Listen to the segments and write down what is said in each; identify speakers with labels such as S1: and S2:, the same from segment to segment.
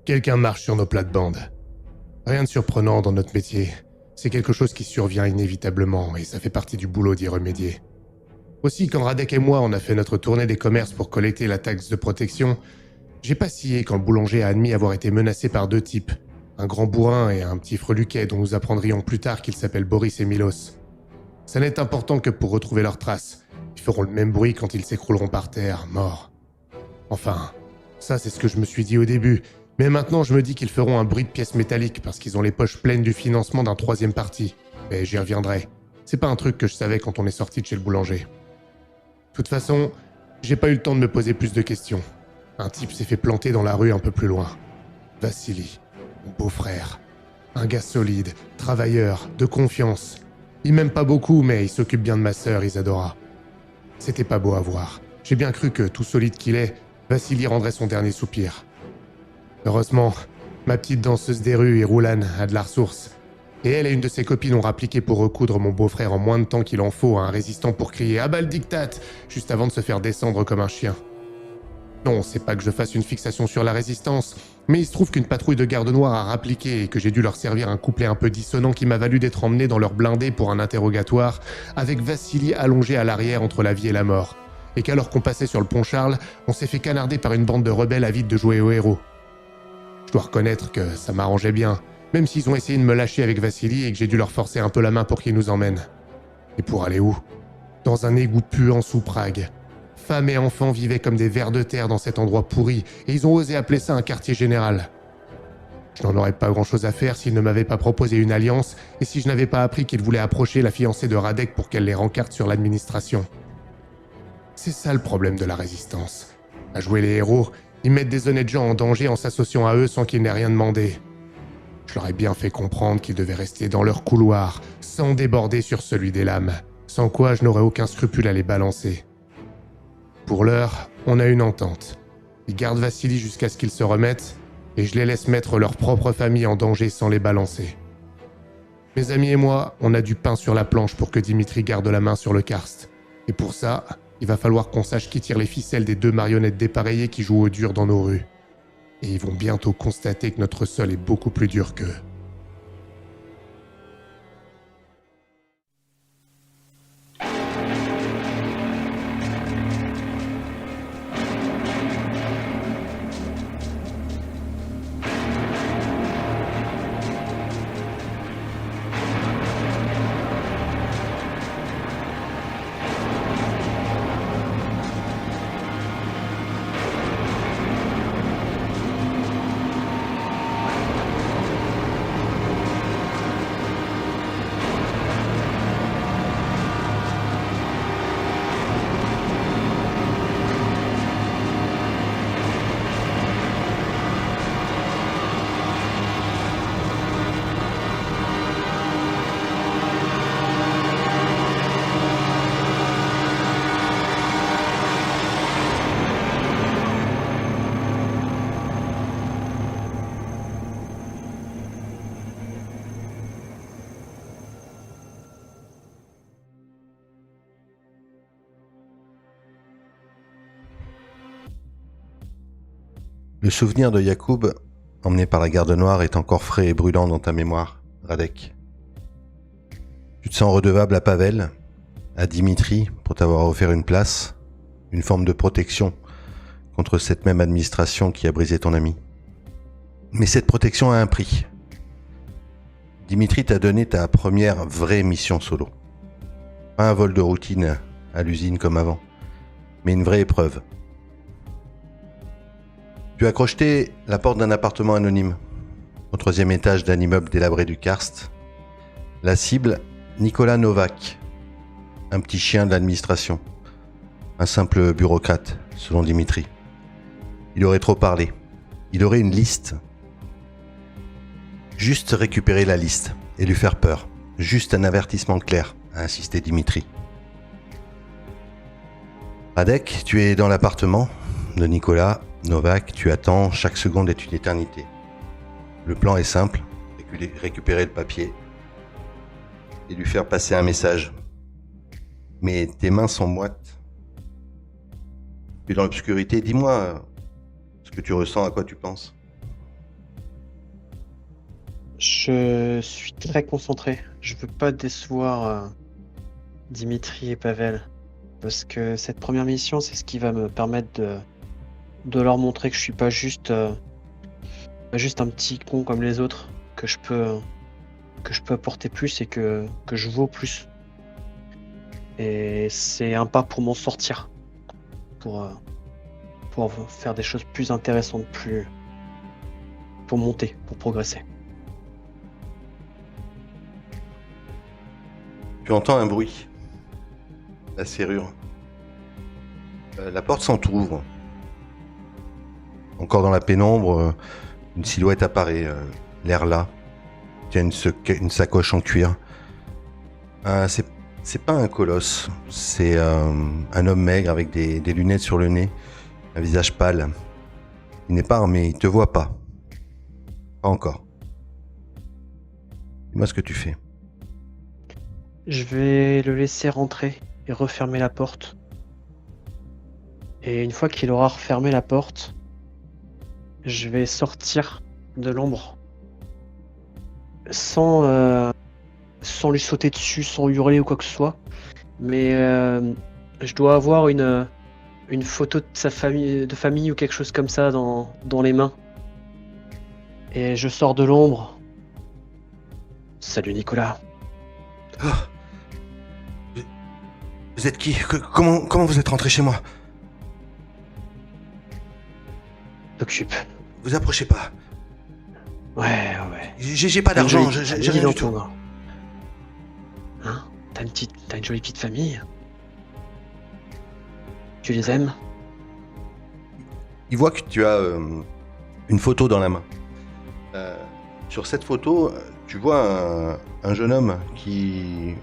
S1: Quelqu'un marche sur nos plates-bandes. Rien de surprenant dans notre métier. C'est quelque chose qui survient inévitablement et ça fait partie du boulot d'y remédier. Aussi, quand Radek et moi on a fait notre tournée des commerces pour collecter la taxe de protection, j'ai pas scié quand le boulanger a admis avoir été menacé par 2 types, un grand bourrin et un petit freluquet dont nous apprendrions plus tard qu'ils s'appellent Boris et Milos. Ça n'est important que pour retrouver leurs traces. Ils feront le même bruit quand ils s'écrouleront par terre, morts. Enfin, ça c'est ce que je me suis dit au début, mais maintenant je me dis qu'ils feront un bruit de pièces métalliques parce qu'ils ont les poches pleines du financement d'un 3e parti. Mais j'y reviendrai. C'est pas un truc que je savais quand on est sorti de chez le boulanger. De toute façon, j'ai pas eu le temps de me poser plus de questions. Un type s'est fait planter dans la rue un peu plus loin. Vassili, mon beau-frère. Un gars solide, travailleur, de confiance. Il m'aime pas beaucoup, mais il s'occupe bien de ma sœur, Isadora. C'était pas beau à voir. J'ai bien cru que, tout solide qu'il est, Vassili rendrait son dernier soupir. Heureusement, ma petite danseuse des rues, Iroulan, a de la ressource. Et elle et une de ses copines ont rappliqué pour recoudre mon beau-frère en moins de temps qu'il en faut à un résistant pour crier « Ah bah le diktat !» juste avant de se faire descendre comme un chien. Non, c'est pas que je fasse une fixation sur la résistance, mais il se trouve qu'une patrouille de gardes noirs a rappliqué et que j'ai dû leur servir un couplet un peu dissonant qui m'a valu d'être emmené dans leur blindé pour un interrogatoire, avec Vassili allongé à l'arrière entre la vie et la mort. Et qu'alors qu'on passait sur le pont Charles, on s'est fait canarder par une bande de rebelles avides de jouer au héros. Je dois reconnaître que ça m'arrangeait bien, même s'ils ont essayé de me lâcher avec Vassili et que j'ai dû leur forcer un peu la main pour qu'ils nous emmènent. Et pour aller où ? Dans un égout puant sous Prague. Femmes et enfants vivaient comme des vers de terre dans cet endroit pourri, et ils ont osé appeler ça un quartier général. Je n'en aurais pas grand-chose à faire s'ils ne m'avaient pas proposé une alliance, et si je n'avais pas appris qu'ils voulaient approcher la fiancée de Radek pour qu'elle les rencarte sur l'administration. C'est ça le problème de la résistance. À jouer les héros, ils mettent des honnêtes gens en danger en s'associant à eux sans qu'ils n'aient rien demandé. Je leur ai bien fait comprendre qu'ils devaient rester dans leur couloir, sans déborder sur celui des lames, sans quoi je n'aurais aucun scrupule à les balancer. Pour l'heure, on a une entente. Ils gardent Vassili jusqu'à ce qu'ils se remettent, et je les laisse mettre leur propre famille en danger sans les balancer. Mes amis et moi, on a du pain sur la planche pour que Dimitri garde la main sur le karst. Et pour ça, il va falloir qu'on sache qui tire les ficelles des 2 marionnettes dépareillées qui jouent au dur dans nos rues. Et ils vont bientôt constater que notre sol est beaucoup plus dur qu'eux.
S2: Le souvenir de Yacoub, emmené par la garde noire, est encore frais et brûlant dans ta mémoire, Radek. Tu te sens redevable à Pavel, à Dimitri, pour t'avoir offert une place, une forme de protection contre cette même administration qui a brisé ton ami. Mais cette protection a un prix. Dimitri t'a donné ta première vraie mission solo. Pas un vol de routine à l'usine comme avant, mais une vraie épreuve. Tu as crocheté la porte d'un appartement anonyme, au 3e étage d'un immeuble délabré du karst. La cible, Nicolas Novak, un petit chien de l'administration, un simple bureaucrate, selon Dimitri. Il aurait trop parlé, il aurait une liste. Juste récupérer la liste et lui faire peur, juste un avertissement clair, a insisté Dimitri. Radek, tu es dans l'appartement de Nicolas Novak, tu attends, chaque seconde est une éternité. Le plan est simple, récupérer le papier et lui faire passer un message. Mais tes mains sont moites. Tu es dans l'obscurité, dis-moi ce que tu ressens, à quoi tu penses.
S3: Je suis très concentré. Je veux pas décevoir Dimitri et Pavel. Parce que cette première mission, c'est ce qui va me permettre de leur montrer que je suis pas juste un petit con comme les autres, que je peux apporter plus et que je vaux plus. Et c'est un pas pour m'en sortir, pour faire des choses plus intéressantes, pour monter, pour progresser.
S2: Tu entends un bruit. La serrure. La porte s'entrouvre. Encore dans la pénombre, une silhouette apparaît, l'air là. Il y a une sacoche en cuir. C'est pas un colosse, c'est un homme maigre avec des lunettes sur le nez, un visage pâle. Il n'est pas armé, il te voit pas. Pas encore. Dis-moi ce que tu fais.
S3: Je vais le laisser rentrer et refermer la porte. Et une fois qu'il aura refermé la porte, je vais sortir de l'ombre sans lui sauter dessus, sans hurler ou quoi que ce soit. Mais je dois avoir une photo de sa famille ou quelque chose comme ça dans les mains. Et je sors de l'ombre. Salut Nicolas.
S2: Oh. Vous êtes qui? Comment vous êtes rentré chez moi?
S3: T'occupe.
S2: Vous approchez pas.
S3: Ouais.
S2: J'ai pas d'argent, j'ai rien du tout.
S3: Hein? T'as une jolie petite famille? Tu les aimes?
S2: Il voit que tu as une photo dans la main. Sur cette photo, tu vois un jeune homme qui...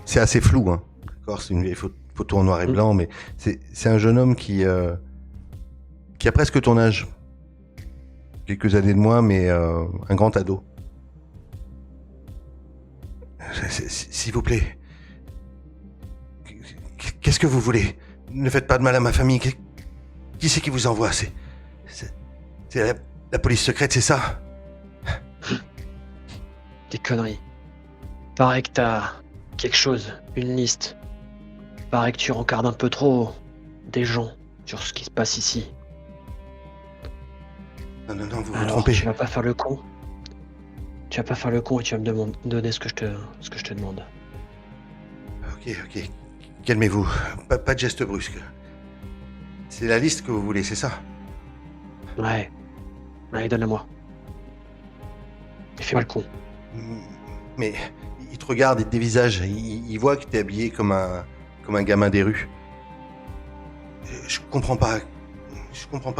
S2: C'est assez flou, hein. D'accord, c'est une vieille photo en noir et blanc, mais c'est un jeune homme qui a presque ton âge. Quelques années de moins, mais un grand ado. S'il vous plaît. Qu'est-ce que vous voulez? Ne faites pas de mal à ma famille. Qui c'est qui vous envoie? C'est la police secrète, c'est ça?
S3: Des conneries. Paraît que t'as quelque chose, une liste. Paraît que tu rencardes un peu trop des gens sur ce qui se passe ici.
S2: Non, vous vous
S3: Alors,
S2: trompez.
S3: tu vas pas faire le con. Tu vas pas faire le con et tu vas me donner ce que je te demande.
S2: Ok. Calmez-vous. Pas de geste brusque. C'est la liste que vous voulez, c'est ça?
S3: Ouais. Allez, donne-la-moi. Et fais-moi le con.
S2: Mais il te regarde, il te dévisage, il voit que t'es habillé comme un gamin des rues. Je comprends pas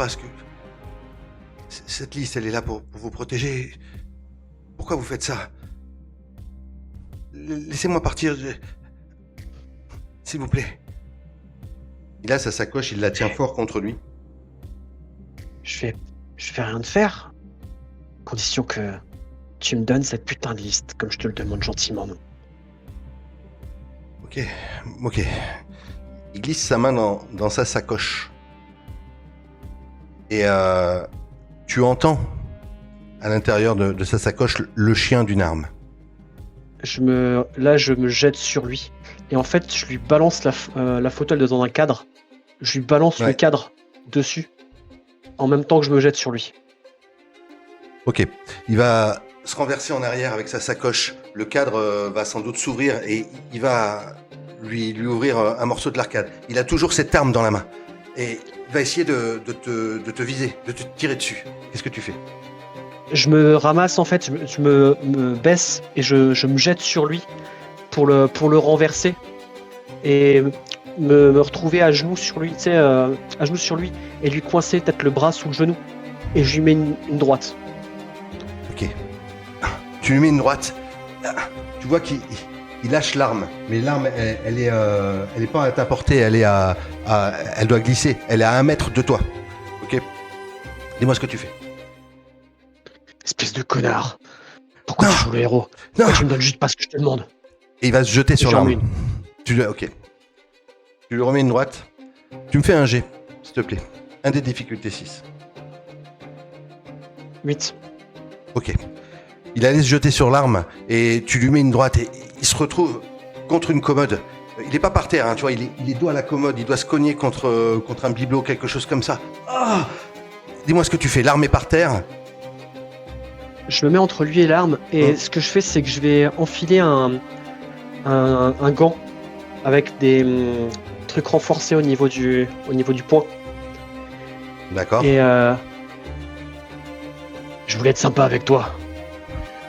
S2: ce que... Cette liste, elle est là pour vous protéger. Pourquoi vous faites ça? Laissez-moi partir. S'il vous plaît. Il a sa sacoche, il la tient fort contre lui.
S3: Je fais rien de faire. Condition que tu me donnes cette putain de liste, comme je te le demande gentiment.
S2: Ok. Il glisse sa main dans sa sacoche. Et tu entends à l'intérieur de sa sacoche le chien d'une arme.
S3: Je me jette sur lui. Et en fait, je lui balance la photo, elle est dans un cadre. Je lui balance le cadre dessus. En même temps que je me jette sur lui.
S2: Ok. Il va se renverser en arrière avec sa sacoche. Le cadre va sans doute s'ouvrir et il va lui ouvrir un morceau de l'arcade. Il a toujours cette arme dans la main. Et il va essayer de te viser, de te tirer dessus. Qu'est-ce que tu fais?
S3: Je me ramasse en fait, je me baisse et je me jette sur lui pour le renverser et me retrouver à genoux sur lui, tu sais, à genoux sur lui et lui coincer peut-être le bras sous le genou et je lui mets une droite.
S2: Ok. Tu lui mets une droite. Tu vois qu'il lâche l'arme, mais l'arme elle est pas à ta portée, elle doit glisser. Elle est à 1 mètre de toi. Ok. Dis-moi ce que tu fais.
S3: Espèce de connard. Pourquoi tu joues le héros?
S2: Non.
S3: Pourquoi tu me donnes juste pas ce que je te demande?
S2: Et il va se jeter sur l'arme. Ok. Tu lui remets une droite. Tu me fais un G, s'il te plaît. Un des difficultés 6.
S3: 8.
S2: Ok. Il allait se jeter sur l'arme et tu lui mets une droite et il se retrouve contre une commode. Il est pas par terre, hein, tu vois, il est dos à la commode, il doit se cogner contre un bibelot, quelque chose comme ça. Ah, dis-moi ce que tu fais, l'arme est par terre.
S3: Je me mets entre lui et l'arme et ce que je fais, c'est que je vais enfiler un gant avec des trucs renforcés au niveau du poing.
S2: D'accord.
S3: Et je voulais être sympa avec toi.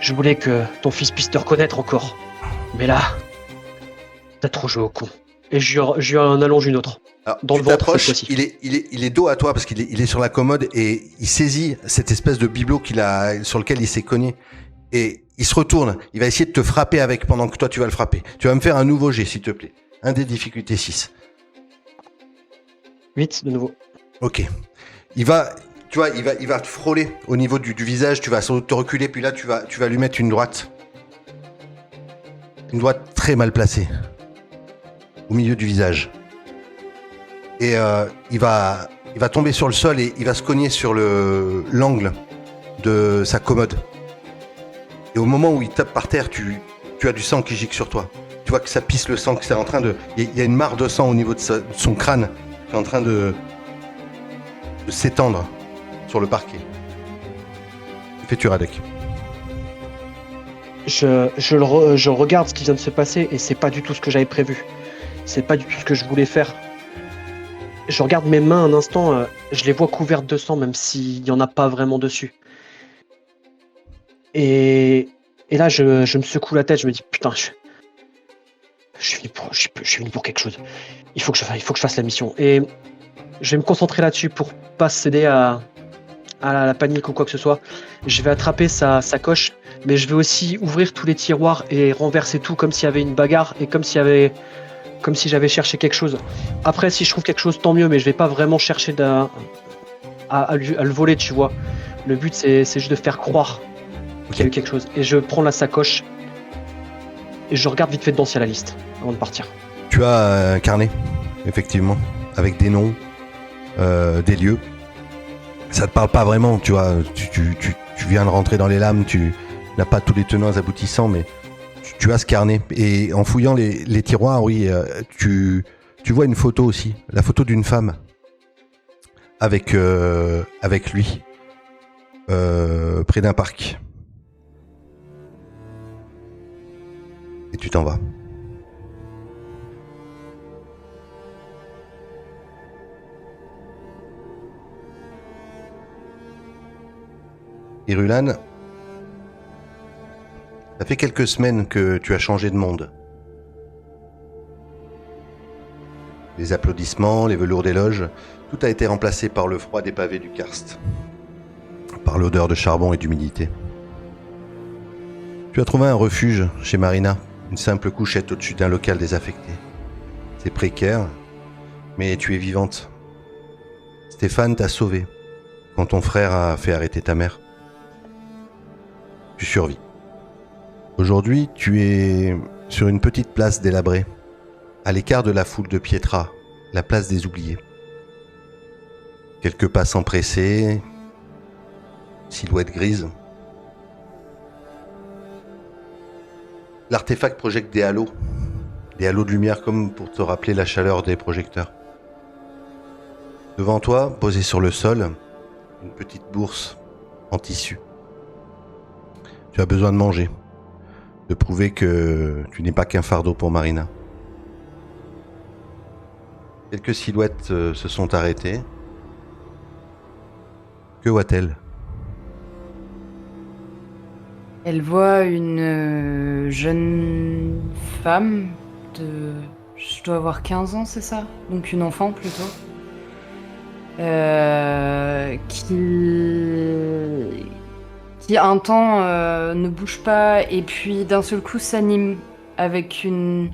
S3: Je voulais que ton fils puisse te reconnaître encore. Mais là, t'as trop joué au con. Et je lui en allonge une autre.
S2: Alors,
S3: Dans
S2: tu
S3: le ventre,
S2: t'approches,
S3: cette fois-ci.
S2: il est dos à toi parce qu'il est sur la commode et il saisit cette espèce de bibelot sur lequel il s'est cogné. Et il se retourne, il va essayer de te frapper avec pendant que toi tu vas le frapper. Tu vas me faire un nouveau jet s'il te plaît. Un des difficultés 6.
S3: 8 de nouveau.
S2: Ok. Il va te frôler au niveau du visage, tu vas sans doute te reculer, puis là tu vas lui mettre une droite. Une droite très mal placée. Au milieu du visage. Et il va tomber sur le sol et il va se cogner sur l'angle de sa commode. Et au moment où il tape par terre, tu as du sang qui gicle sur toi. Tu vois que ça pisse le sang, que c'est en train de... Il y a une mare de sang au niveau de son crâne qui est en train de s'étendre sur le parquet. Que fais-tu, Radek?
S3: Je regarde ce qui vient de se passer et c'est pas du tout ce que j'avais prévu. C'est pas du tout ce que je voulais faire. Je regarde mes mains un instant, je les vois couvertes de sang, même s'il n'y en a pas vraiment dessus. Et là, je me secoue la tête, je me dis putain, je suis venu pour quelque chose. Il faut que je fasse la mission. Et je vais me concentrer là-dessus pour pas céder à la panique ou quoi que ce soit. Je vais attraper sa sacoche, mais je vais aussi ouvrir tous les tiroirs et renverser tout comme s'il y avait une bagarre et comme si j'avais cherché quelque chose. Après, si je trouve quelque chose, tant mieux, mais je vais pas vraiment chercher à le voler, tu vois. Le but, c'est juste de faire croire qu'il y a eu quelque chose. Et je prends la sacoche et je regarde vite fait dedans s'il y a la liste avant de partir.
S2: Tu as un carnet, effectivement, avec des noms, des lieux. Ça te parle pas vraiment, tu vois. Tu viens de rentrer dans les lames, tu n'as pas tous les tenants aboutissants, mais tu as ce carnet. Et en fouillant les tiroirs, oui, tu vois une photo aussi, la photo d'une femme avec lui près d'un parc. Et tu t'en vas. Irulan, ça fait quelques semaines que tu as changé de monde. Les applaudissements, les velours des loges, tout a été remplacé par le froid des pavés du karst, par l'odeur de charbon et d'humidité. Tu as trouvé un refuge chez Marina, une simple couchette au-dessus d'un local désaffecté. C'est précaire, mais tu es vivante. Stéphane t'a sauvé quand ton frère a fait arrêter ta mère. Tu survis. Aujourd'hui, tu es sur une petite place délabrée, à l'écart de la foule de Pietra, la place des oubliés. Quelques passants pressés, silhouette grise. L'artefact projette des halos de lumière comme pour te rappeler la chaleur des projecteurs. Devant toi, posée sur le sol, une petite bourse en tissu. Tu as besoin de manger, de prouver que tu n'es pas qu'un fardeau pour Marina. Quelques silhouettes se sont arrêtées. Que voit-elle ?
S4: Elle voit une jeune femme de... Je dois avoir 15 ans, c'est ça? Donc une enfant plutôt. Qui un temps ne bouge pas et puis d'un seul coup s'anime avec une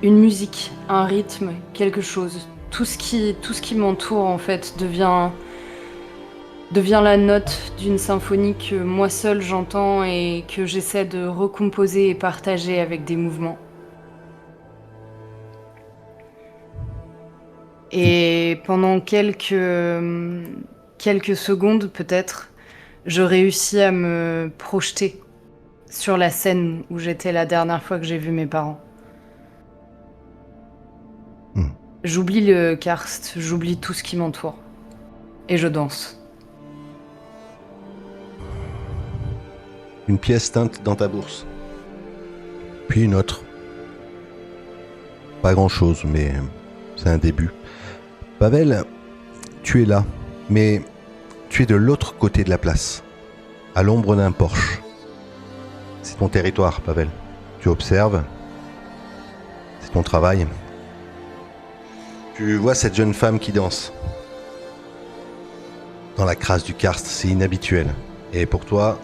S4: musique, un rythme, quelque chose. Tout ce qui m'entoure en fait devient la note d'une symphonie que moi seule j'entends et que j'essaie de recomposer et partager avec des mouvements. Et pendant quelques secondes peut-être, je réussis à me projeter sur la scène où j'étais la dernière fois que j'ai vu mes parents. J'oublie le karst, j'oublie tout ce qui m'entoure. Et je danse.
S2: Une pièce teinte dans ta bourse. Puis une autre. Pas grand-chose, mais c'est un début. Pavel, tu es là, mais tu es de l'autre côté de la place, à l'ombre d'un porche. C'est ton territoire, Pavel. Tu observes. C'est ton travail. Tu vois cette jeune femme qui danse. Dans la crasse du karst, c'est inhabituel. Et pour toi,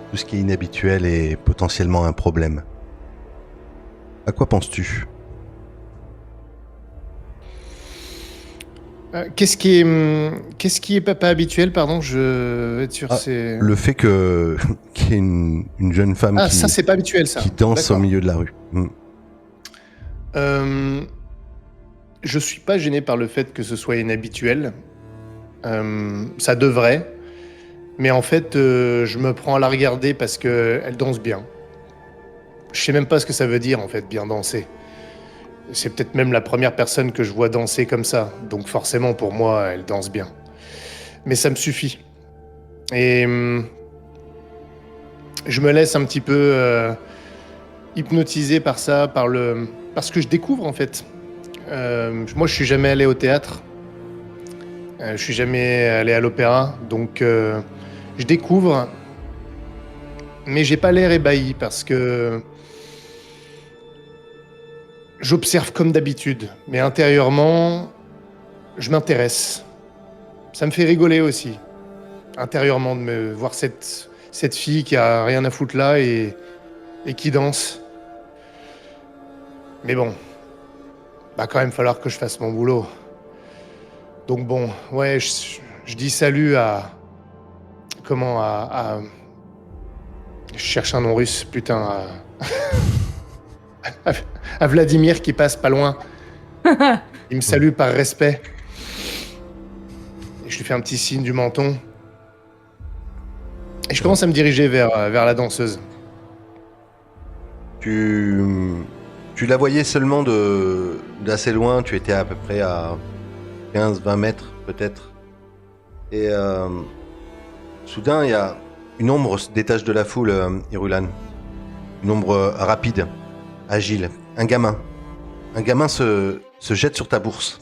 S2: tout ce qui est inhabituel est potentiellement un problème. À quoi penses-tu ?
S1: Qu'est-ce qui est pas habituel, pardon, je veux être sûr, c'est...
S2: Le fait qu'il y ait une jeune femme
S1: ça c'est pas habituel, ça.
S2: qui danse
S1: D'accord.
S2: au milieu de la rue.
S1: Je suis pas gêné par le fait que ce soit inhabituel. Ça devrait. Mais en fait, je me prends à la regarder parce qu'elle danse bien. Je sais même pas ce que ça veut dire, en fait, bien danser. C'est peut-être même la première personne que je vois danser comme ça. Donc forcément, pour moi, elle danse bien. Mais ça me suffit. Et je me laisse un petit peu hypnotiser par ça, par ce que je découvre, en fait. Moi, je suis jamais allé au théâtre. Je suis jamais allé à l'opéra. Donc, je découvre. Mais j'ai pas l'air ébahi parce que j'observe comme d'habitude. Mais intérieurement, je m'intéresse. Ça me fait rigoler aussi. Intérieurement, de me voir cette fille qui a rien à foutre là et qui danse. Mais bon, va quand même falloir que je fasse mon boulot. Donc bon, ouais, je dis salut à... Comment je cherche un nom russe, putain, à Vladimir qui passe pas loin. Il me salue par respect. Et je lui fais un petit signe du menton. Et je commence à me diriger vers la danseuse.
S2: Tu la voyais seulement d'assez loin, tu étais à peu près à 15-20 mètres peut-être. Et soudain, il y a une ombre se détache de la foule, Irulan. Une ombre rapide, agile. Un gamin. Un gamin se jette sur ta bourse.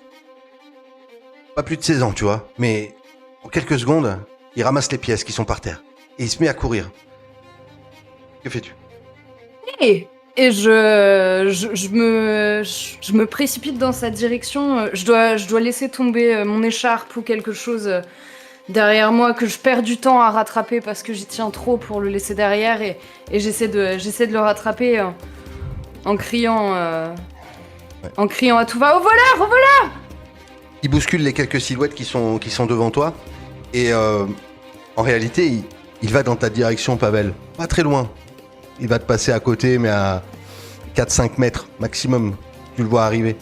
S2: Pas plus de 16 ans, tu vois, mais en quelques secondes, il ramasse les pièces qui sont par terre. Et il se met à courir. Que fais-tu ?
S4: Et je me précipite dans sa direction. Je dois laisser tomber mon écharpe ou quelque chose derrière moi que je perds du temps à rattraper parce que j'y tiens trop pour le laisser derrière et j'essaie de le rattraper en criant à tout va. Au voilà.
S2: Il bouscule les quelques silhouettes qui sont devant toi. Et en réalité, il va dans ta direction, Pavel. Pas très loin. Il va te passer à côté, mais à 4-5 mètres maximum. Tu le vois arriver.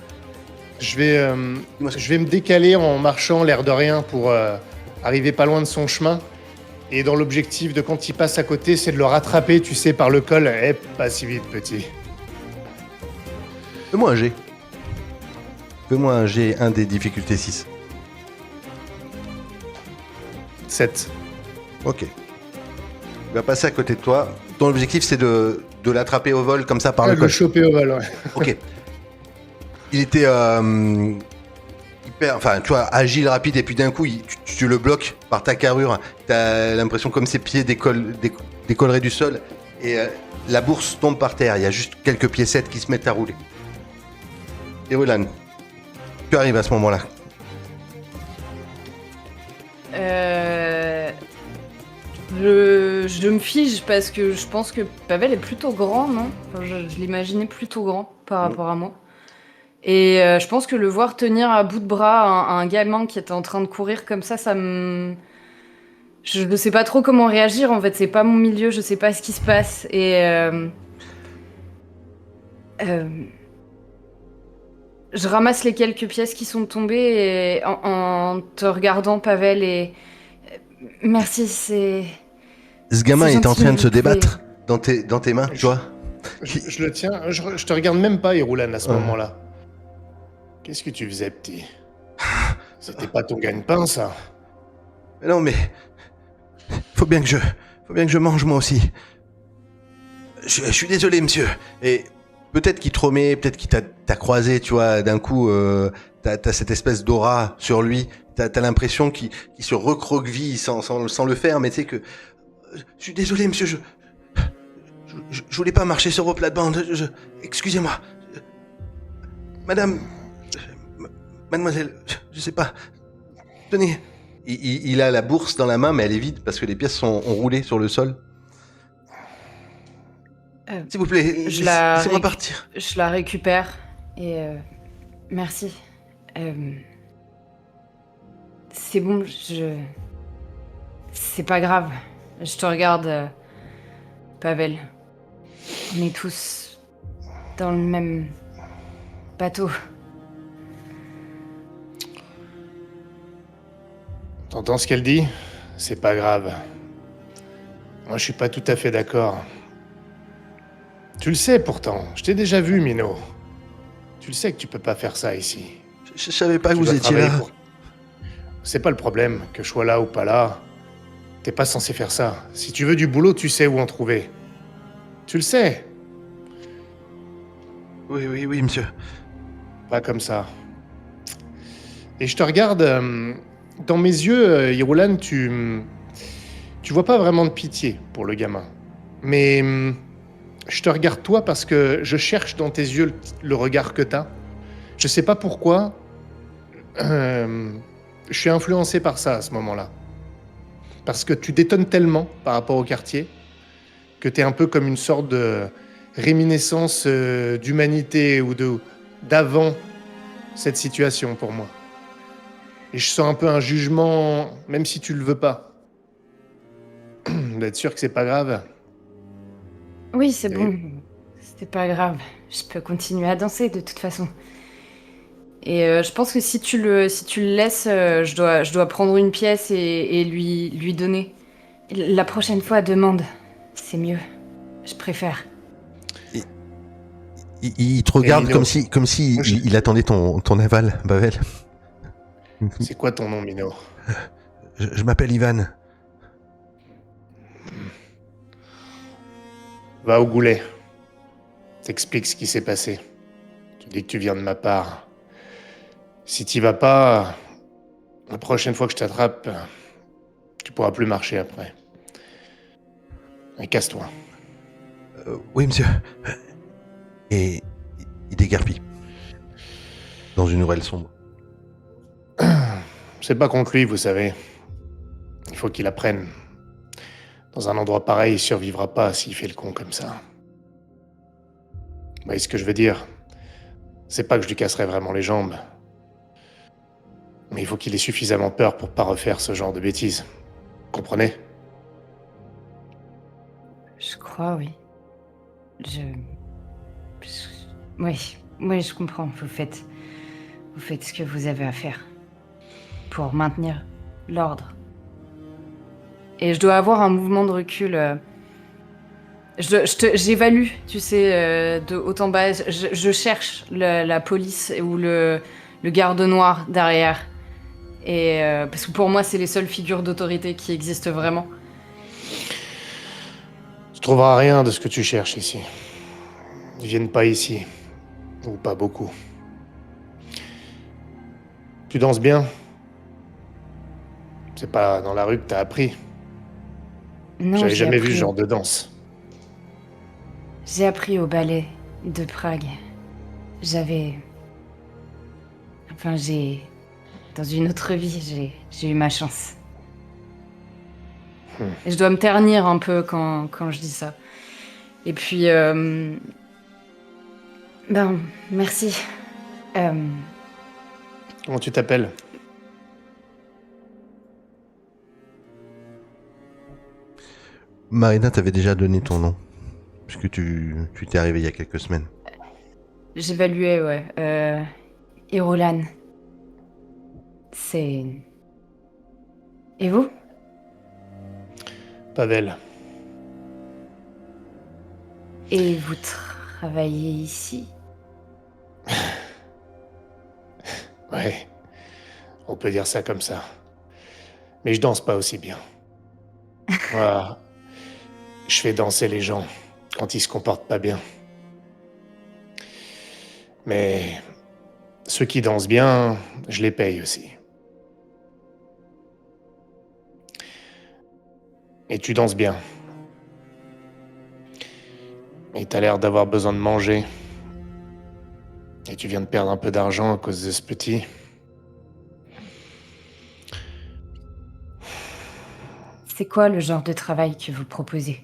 S1: Je vais me décaler en marchant, l'air de rien, pour arriver pas loin de son chemin. Et dans l'objectif de quand il passe à côté, c'est de le rattraper, tu sais, par le col. Eh, pas si vite, petit.
S2: Fais-moi un G. Fais-moi un G, un des difficultés 6.
S1: 7.
S2: Ok. Il va passer à côté de toi. Ton objectif, c'est de l'attraper au vol, comme ça, par le
S1: Le
S2: col.
S1: choper au vol, ouais.
S2: Ok. Il était hyper, enfin, tu vois, agile, rapide, et puis d'un coup, tu le bloques par ta carrure. T'as l'impression comme ses pieds décolleraient du sol, et la bourse tombe par terre. Il y a juste quelques piécettes qui se mettent à rouler. Et Rulan, tu arrives à ce moment-là.
S4: Je me fige parce que je pense que Pavel est plutôt grand, non ? Enfin, je l'imaginais plutôt grand par rapport à moi. Et je pense que le voir tenir à bout de bras un gamin qui était en train de courir comme ça me... Je ne sais pas trop comment réagir, en fait, c'est pas mon milieu, je sais pas ce qui se passe. Et je ramasse les quelques pièces qui sont tombées et en te regardant, Pavel, et Merci, c'est...
S2: Ce gamin
S4: C'est
S2: est en
S4: gentil,
S2: train de se
S4: vous pouvez-
S2: débattre dans tes mains, tu vois.
S1: Je le tiens, je te regarde même pas, Irulan, à ce
S2: Ouais.
S1: moment-là. Qu'est-ce que tu faisais, petit? C'était pas ton gagne-pain, ça?
S2: Mais non, mais faut bien que je mange moi aussi. Je suis désolé, monsieur. Et peut-être qu'il te remet, peut-être qu'il t'a croisé, tu vois, d'un coup, t'as cette espèce d'aura sur lui. T'as l'impression qu'il se recroqueville sans le faire, mais tu sais que... Je suis désolé, monsieur, je voulais pas marcher sur vos plates-bandes. Excusez-moi. Madame... Mademoiselle, je sais pas. Tenez. Il a la bourse dans la main, mais elle est vide parce que les pièces ont roulé sur le sol. S'il vous plaît, laissez-moi partir.
S4: Je la récupère et merci. C'est bon, c'est pas grave. Je te regarde, Pavel. On est tous dans le même bateau.
S1: T'entends ce qu'elle dit? C'est pas grave. Moi, je suis pas tout à fait d'accord. Tu le sais pourtant, je t'ai déjà vu, Mino. Tu le sais que tu peux pas faire ça ici.
S2: Je savais pas que
S1: Tu
S2: vous
S1: dois
S2: étiez
S1: travailler
S2: là.
S1: pour- C'est pas le problème, que je sois là ou pas là. T'es pas censé faire ça. Si tu veux du boulot, tu sais où en trouver. Tu le sais.
S2: Oui, monsieur.
S1: Pas comme ça. Et je te regarde, dans mes yeux, Irulan, tu vois pas vraiment de pitié pour le gamin. Mais je te regarde toi parce que je cherche dans tes yeux le regard que t'as. Je sais pas pourquoi. Je suis influencé par ça à ce moment-là. Parce que tu détonnes tellement par rapport au quartier que t'es un peu comme une sorte de réminiscence d'humanité ou d'avant cette situation pour moi. Et je sens un peu un jugement, même si tu le veux pas. D'être sûr que c'est pas grave.
S4: Oui, c'est
S1: Et-
S4: bon. C'était pas grave. Je peux continuer à danser de toute façon. Et je pense que si tu le laisses, je dois prendre une pièce et lui donner. La prochaine fois, demande. C'est mieux. Je préfère.
S2: Il te regarde
S1: Mino,
S2: comme si
S1: moi, je-
S2: il attendait ton aval, Pavel.
S1: c'est quoi ton nom, Mino?
S2: Je m'appelle Ivan.
S1: Va au goulet. T'expliques ce qui s'est passé. Tu dis que tu viens de ma part. Si t'y vas pas, la prochaine fois que je t'attrape, tu pourras plus marcher après. Et casse-toi.
S2: Oui, monsieur. Et il déguerpit. Dans une nouvelle sombre.
S1: C'est pas contre lui, vous savez. Il faut qu'il apprenne. Dans un endroit pareil, il survivra pas s'il fait le con comme ça. Vous voyez ce que je veux dire? C'est pas que je lui casserai vraiment les jambes. Mais il faut qu'il ait suffisamment peur pour pas refaire ce genre de bêtises. Comprenez?
S4: Je crois, oui. Oui, je comprends. Vous faites ce que vous avez à faire pour maintenir l'ordre. Et je dois avoir un mouvement de recul. J'évalue, tu sais, de haut en bas. Je cherche la police ou le garde noir derrière. Et parce que pour moi, c'est les seules figures d'autorité qui existent vraiment.
S1: Tu trouveras rien de ce que tu cherches ici. Ils viennent pas ici. Ou pas beaucoup. Tu danses bien? C'est pas dans la rue que t'as appris.
S4: Non,
S1: J'avais
S4: j'ai
S1: jamais vu
S4: appris
S1: ce genre de danse.
S4: J'ai appris au ballet de Prague. Dans une autre vie, j'ai eu ma chance. Et je dois me ternir un peu quand je dis ça. Et puis, merci.
S1: Comment tu t'appelles?
S2: Marina t'avait déjà donné ton nom. Puisque tu t'es arrivé il y a quelques semaines.
S4: J'évaluais, ouais. Irulan. C'est... Et vous?
S1: Pavel.
S4: Et vous travaillez ici?
S1: Ouais, on peut dire ça comme ça. Mais je danse pas aussi bien. Moi, je fais danser les gens quand ils se comportent pas bien. Mais ceux qui dansent bien, je les paye aussi. Et tu danses bien. Et t'as l'air d'avoir besoin de manger. Et tu viens de perdre un peu d'argent à cause de ce petit.
S4: C'est quoi le genre de travail que vous proposez?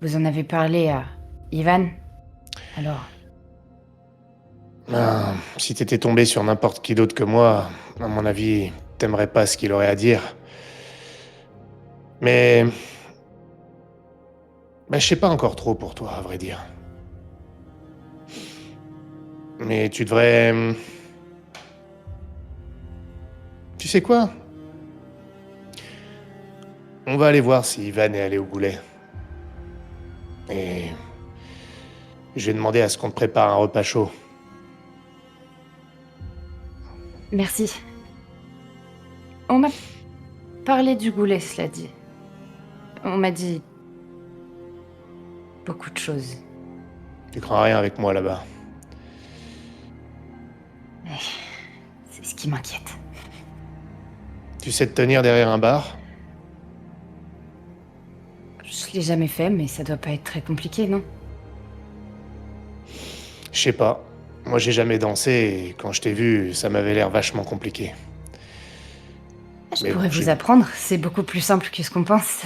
S4: Vous en avez parlé à Ivan? Alors,
S1: Ah, si t'étais tombé sur n'importe qui d'autre que moi, à mon avis, t'aimerais pas ce qu'il aurait à dire. Mais... je sais pas encore trop pour toi, à vrai dire. Mais tu devrais... Tu sais quoi? On va aller voir si Ivan est allé au Goulet. Et... je vais demander à ce qu'on te prépare un repas chaud.
S4: merci. On m'a parlé du Goulet, cela dit. On m'a dit beaucoup de choses.
S1: Tu crains rien avec moi là-bas.
S4: C'est ce qui m'inquiète.
S1: Tu sais te tenir derrière un bar?
S4: Je l'ai jamais fait, mais ça doit pas être très compliqué, non?
S1: Je sais pas. Moi j'ai jamais dansé et quand je t'ai vu, ça m'avait l'air vachement compliqué.
S4: Je
S1: Mais
S4: pourrais
S1: bon,
S4: vous apprendre, c'est beaucoup plus simple que ce qu'on pense.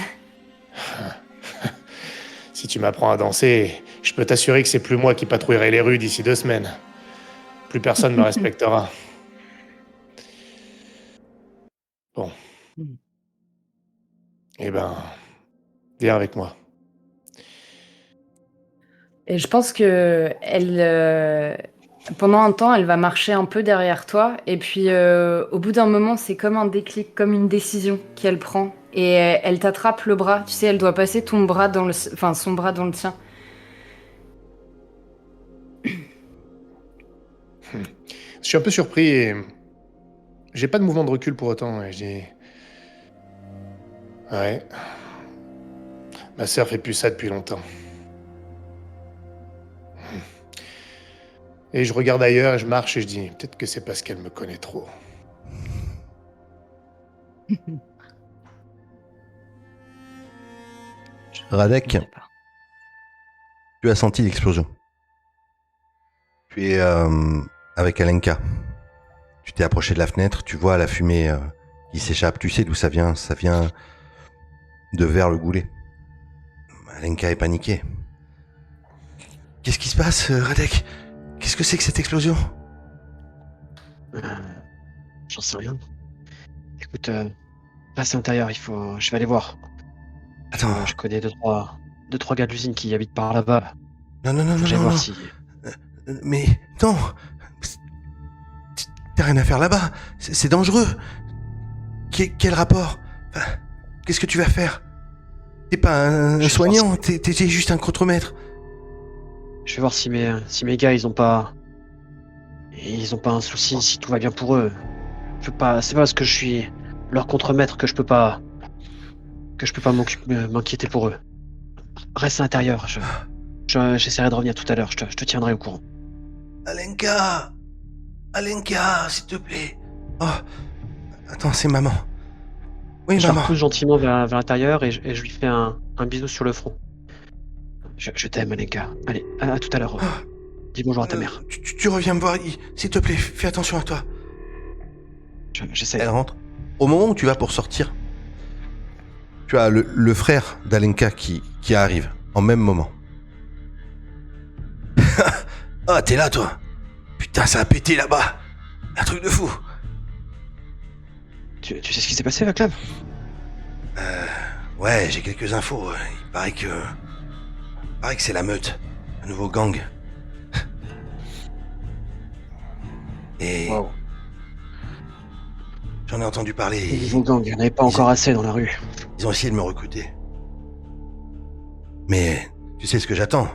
S1: Si tu m'apprends à danser, je peux t'assurer que c'est plus moi qui patrouillerai les rues d'ici 2 semaines. Plus personne me respectera. Bon.
S4: Hmm.
S1: Eh ben, viens avec moi.
S4: Et je pense que pendant un temps, elle va marcher un peu derrière toi, et puis au bout d'un moment, c'est comme un déclic, comme une décision qu'elle prend, et elle t'attrape le bras. Tu sais, elle doit passer ton bras enfin son bras dans le tien.
S1: Je suis un peu surpris et j'ai pas de mouvement de recul pour autant. Et j'ai... Ouais. Ma sœur fait plus ça depuis longtemps. Et je regarde ailleurs et je marche et je dis, peut-être que c'est parce qu'elle me connaît trop.
S2: Radek,
S4: Je sais pas.
S2: tu as senti l'explosion. Tu es avec Alenka. Tu t'es approché de la fenêtre, tu vois la fumée qui s'échappe. Tu sais d'où ça vient. Ça vient de vers le Goulet. Alenka est paniquée. Qu'est-ce qui se passe, Radek? Qu'est-ce que c'est que cette explosion?
S3: J'en sais rien. Écoute, passe à l'intérieur, je vais aller voir.
S2: Attends.
S3: Je connais deux, trois gars de l'usine qui habitent par là-bas.
S2: Non, non, non,
S3: Faut
S2: non,
S3: que j'aille
S2: non,
S3: voir
S2: non.
S3: si...
S2: Mais non. T'as rien à faire là-bas. C'est dangereux. Quel rapport? Enfin, qu'est-ce que tu vas faire? T'es pas un
S3: Je vais
S2: soignant, t'es juste un contremaître.
S3: Je vais voir si mes gars, ils ont pas un souci, si tout va bien pour eux. C'est pas parce que je suis leur contremaître que je peux pas m'inquiéter pour eux. Reste à l'intérieur, j'essaierai de revenir tout à l'heure, je te tiendrai au courant.
S2: Alenka, s'il te plaît. Oh, attends, c'est maman. Oui,
S3: Je la
S2: maman.
S3: repousse gentiment vers l'intérieur et je lui fais un bisou sur le front. Je t'aime, Alenka. Allez, à tout à l'heure. Dis bonjour à ta mère.
S2: Tu reviens me voir, s'il te plaît, fais attention à toi.
S3: J'essaie.
S2: Elle rentre. Au moment où tu vas pour sortir, tu as le frère d'Alenka qui arrive, en même moment. Ah, t'es là, toi. Putain, ça a pété là-bas. Un truc de fou.
S3: Tu sais ce qui s'est passé, Vaclav?
S2: Ouais, j'ai quelques infos. Il paraît que c'est la meute. Un nouveau gang. Et
S3: Wow.
S2: j'en ai entendu parler.
S3: Niveau gang, il n'y en avait pas encore assez dans la rue.
S2: Ils ont essayé de me recruter. Mais tu sais ce que j'attends?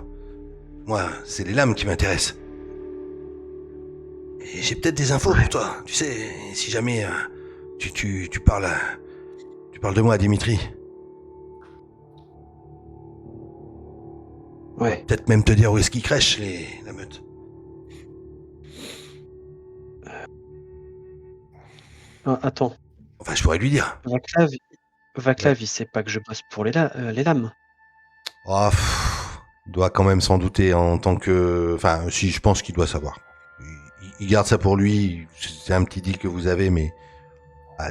S2: Moi, c'est les lames qui m'intéressent. Et j'ai peut-être des infos pour toi. Tu sais, si jamais tu parles de moi à Dimitri.
S3: Ouais.
S2: Peut-être même te dire où est-ce qu'ils crèchent, la meute.
S3: Ah, attends,
S2: Enfin, je pourrais lui dire.
S3: Vaclav, il sait pas que je bosse pour les lames.
S2: Oh, il doit quand même s'en douter en tant que... Enfin, si, je pense qu'il doit savoir. Il garde ça pour lui. C'est un petit deal que vous avez, mais...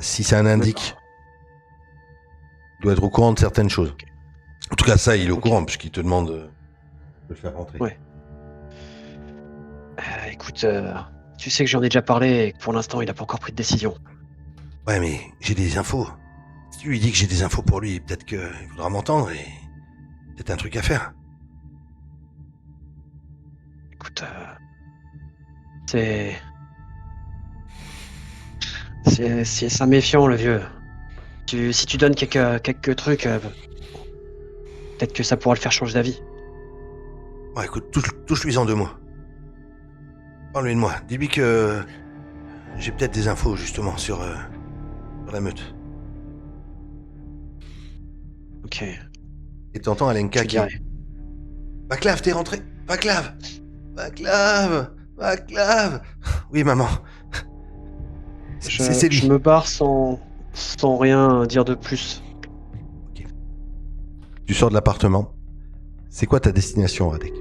S2: si c'est un indique, il doit être au courant de certaines choses. En tout cas, ça, il est au courant, puisqu'il te demande de le faire rentrer.
S3: Ouais. Écoute, tu sais que j'en ai déjà parlé et que pour l'instant, il a pas encore pris de décision.
S2: Ouais, mais j'ai des infos. Si tu lui dis que j'ai des infos pour lui, peut-être qu'il voudra m'entendre et... peut-être un truc à faire.
S3: Écoute, c'est un méfiant, le vieux. Si tu donnes quelques trucs, peut-être que ça pourra le faire changer d'avis.
S2: Ouais, écoute, touche-lui en 2 mots. Parle-lui de moi. Dis-lui que... j'ai peut-être des infos, justement, sur la meute.
S3: Ok.
S2: Et t'entends Alenka
S3: Je
S2: qui...
S3: dirais.
S2: Vaclav, t'es rentré. Vaclav. Oui, maman. C'est lui.
S3: Je me barre sans rien dire de plus.
S2: Tu sors de l'appartement. C'est quoi ta destination, Radek?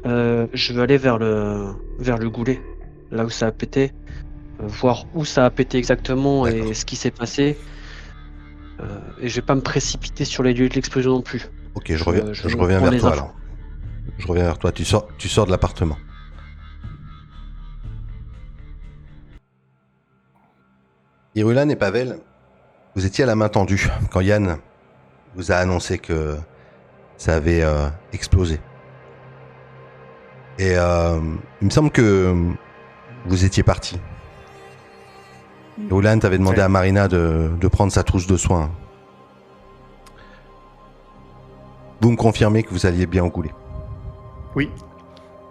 S3: Je vais aller vers le goulet, là où ça a pété, voir où ça a pété exactement
S2: D'accord.
S3: et ce qui s'est passé. Et je vais pas me précipiter sur les lieux de l'explosion non plus.
S2: Ok, je reviens
S3: prends
S2: vers
S3: les
S2: toi
S3: infos.
S2: alors. Je reviens vers toi. Tu sors de l'appartement. Irulan et Pavel, vous étiez à la main tendue quand Yann vous a annoncé que ça avait explosé. Et il me semble que vous étiez partis. Irulan t'avait demandé à Marina de prendre sa trousse de soins. Vous me confirmez que vous alliez bien au goulet?
S1: Oui.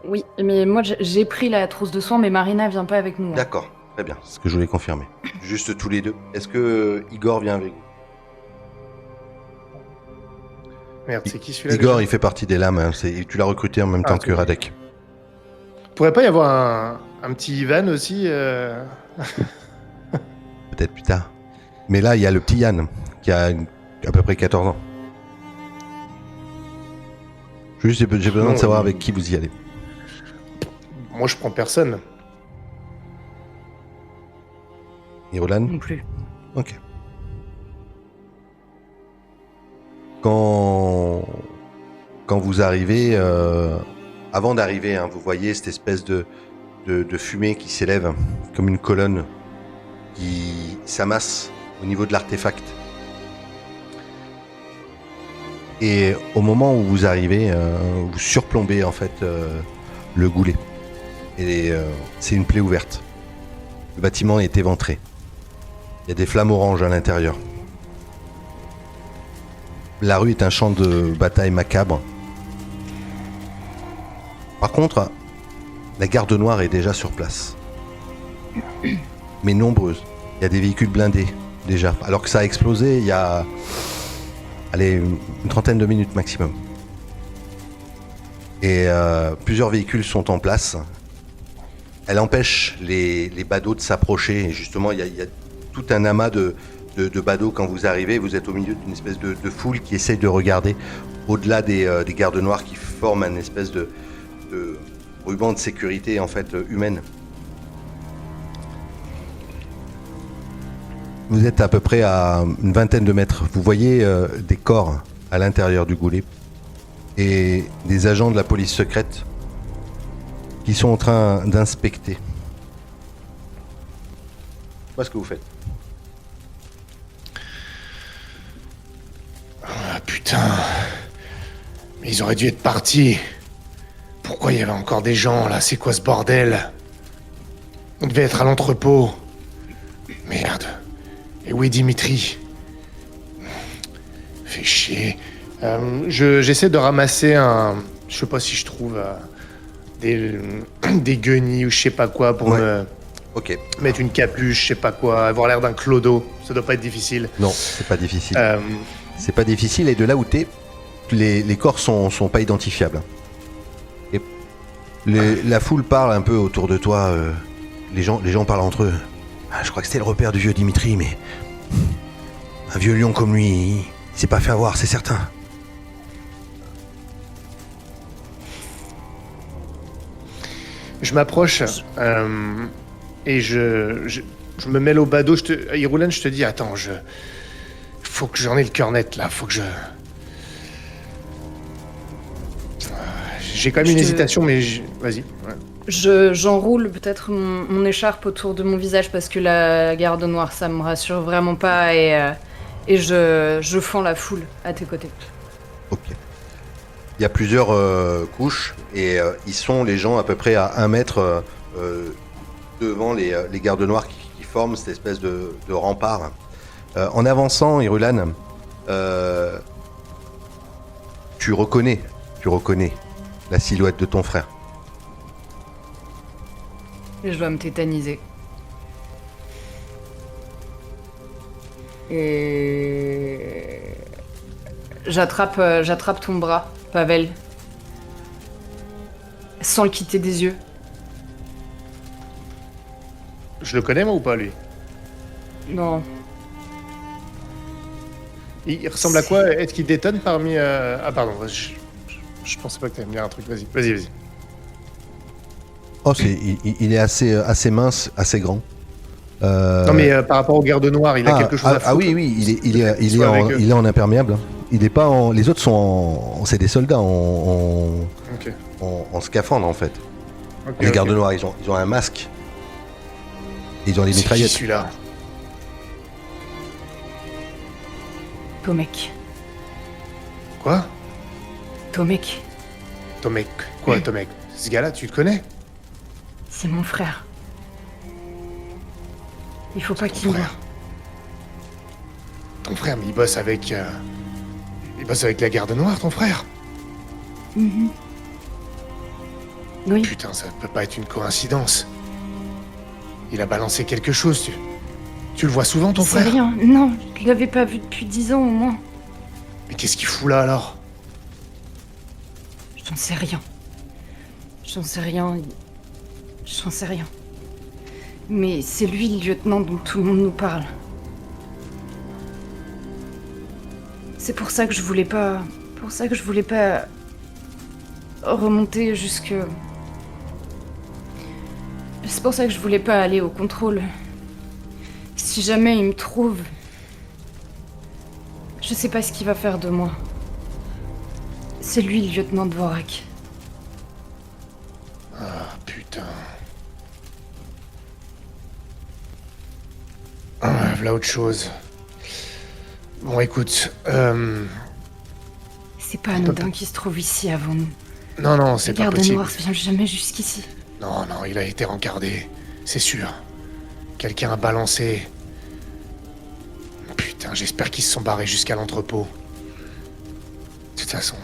S4: Oui, mais moi j'ai pris la trousse de soins, mais Marina vient pas avec nous. Hein.
S2: D'accord, très bien, c'est ce que je voulais confirmer. Juste tous les deux. Est-ce que Igor vient avec vous?
S1: Merde, c'est qui celui-là
S2: Igor,
S1: déjà
S2: il fait partie des lames. Hein. Tu l'as recruté en même temps que
S1: ok.
S2: Radek.
S1: Pourrait pas y avoir un petit Ivan aussi
S2: Peut-être plus tard. Mais là, il y a le petit Yann, qui a à peu près 14 ans. Juste, j'ai besoin
S1: Non,
S2: de savoir avec qui vous y allez.
S1: Moi, je prends personne.
S2: Irulan?
S4: Non plus.
S2: Ok. Quand vous arrivez, avant d'arriver, hein, vous voyez cette espèce de fumée qui s'élève comme une colonne qui s'amasse au niveau de l'artefact. Et au moment où vous arrivez, vous surplombez en fait le goulet. Et c'est une plaie ouverte. Le bâtiment est éventré. Il y a des flammes oranges à l'intérieur. La rue est un champ de bataille macabre. Par contre, la garde noire est déjà sur place. Mais nombreuse. Il y a des véhicules blindés déjà. Alors que ça a explosé il y a... allez, une trentaine de minutes maximum. Et plusieurs véhicules sont en place. Elle empêche les badauds de s'approcher. Et justement, il y a tout un amas de badauds quand vous arrivez. Vous êtes au milieu d'une espèce de foule qui essaye de regarder au-delà des gardes noirs qui forment une espèce de ruban de sécurité en fait humaine. Vous êtes à peu près à une vingtaine de mètres. Vous voyez des corps à l'intérieur du goulet et des agents de la police secrète qui sont en train d'inspecter. Qu'est-ce que vous faites?
S1: Ah putain. Mais ils auraient dû être partis. Pourquoi il y avait encore des gens là? C'est quoi ce bordel? On devait être à l'entrepôt. Merde. Et oui, Dimitri. Fais chier. J'essaie de ramasser un... Je sais pas si je trouve des guenilles ou je sais pas quoi pour
S2: Ouais.
S1: me
S2: Ok.
S1: mettre une capuche, je sais pas quoi, avoir l'air d'un clodo. Ça doit pas être difficile.
S2: Non, c'est pas difficile.
S1: Euh,
S2: C'est pas difficile et de là où t'es, les corps sont pas identifiables. Et la foule parle un peu autour de toi. Les gens parlent entre eux. Ah, je crois que c'était le repère du vieux Dimitri, mais un vieux lion comme lui, il s'est pas fait avoir, c'est certain.
S1: Je m'approche et je me mêle au badaud. Irulan, je te dis, attends, faut que j'en ai le cœur net là, faut que je... J'ai quand même une hésitation, mais vas-y. Ouais.
S4: J'enroule peut-être mon écharpe autour de mon visage parce que la garde noire, ça me rassure vraiment pas et je fends la foule à tes côtés.
S2: Ok. Il y a plusieurs couches et ils sont les gens à peu près à 1 mètre devant les gardes noirs qui forment cette espèce de rempart. En avançant, Irulan, tu reconnais la silhouette de ton frère.
S4: Et je dois me tétaniser. Et j'attrape ton bras, Pavel, sans le quitter des yeux.
S1: Je le connais moi ou pas lui?
S4: Non,
S1: Il ressemble à quoi? Est-ce qu'il détonne parmi... Ah pardon, je pensais pas que t'allais me dire un truc, vas-y.
S2: Oh, il est assez mince, assez grand.
S1: Non mais par rapport au garde noir, il a quelque chose à foutre.
S2: Ah oui, il
S1: Soit avec eux.
S2: est en imperméable. Il est pas en... Les autres sont c'est des soldats
S1: Ok.
S2: en scaphandre en fait.
S1: Ok,
S2: Les
S1: ok.
S2: gardes noirs, ils ont un masque. Ils ont des
S1: C'est qui
S2: mitraillettes.
S1: celui-là?
S4: Tomek.
S1: Quoi?
S4: Tomek,
S1: Tomek. Quoi, Tomek? Ce gars-là, tu le connais?
S4: c'est mon frère. Il faut pas
S1: Ton
S4: qu'il meure.
S1: frère. Ton frère, mais il bosse avec... Il bosse avec la garde noire, ton frère?
S4: Mhm. Oui,
S1: Putain, ça peut pas être une coïncidence. Il a balancé quelque chose, tu le vois souvent, ton
S4: c'est
S1: frère?
S4: rien. Non, je l'avais pas vu depuis 10 ans au moins.
S1: Mais qu'est-ce qu'il fout là, alors?
S4: J'en sais rien. J'en sais rien. J'en sais rien. Mais c'est lui le lieutenant dont tout le monde nous parle. C'est pour ça que je voulais pas... Pour ça que je voulais pas... remonter jusque... C'est pour ça que je voulais pas aller au contrôle. Si jamais il me trouve... Je sais pas ce qu'il va faire de moi. C'est lui le lieutenant Dvorak.
S1: Ah, putain. Ah, voilà autre chose. Bon, écoute,
S4: C'est pas anodin qu'il se trouve ici avant nous.
S1: non, c'est
S4: Le
S1: pas
S4: garde
S1: possible.
S4: noir vient jamais jusqu'ici.
S1: Non, il a été rencardé, c'est sûr. Quelqu'un a balancé... Putain, j'espère qu'ils se sont barrés jusqu'à l'entrepôt. De toute façon,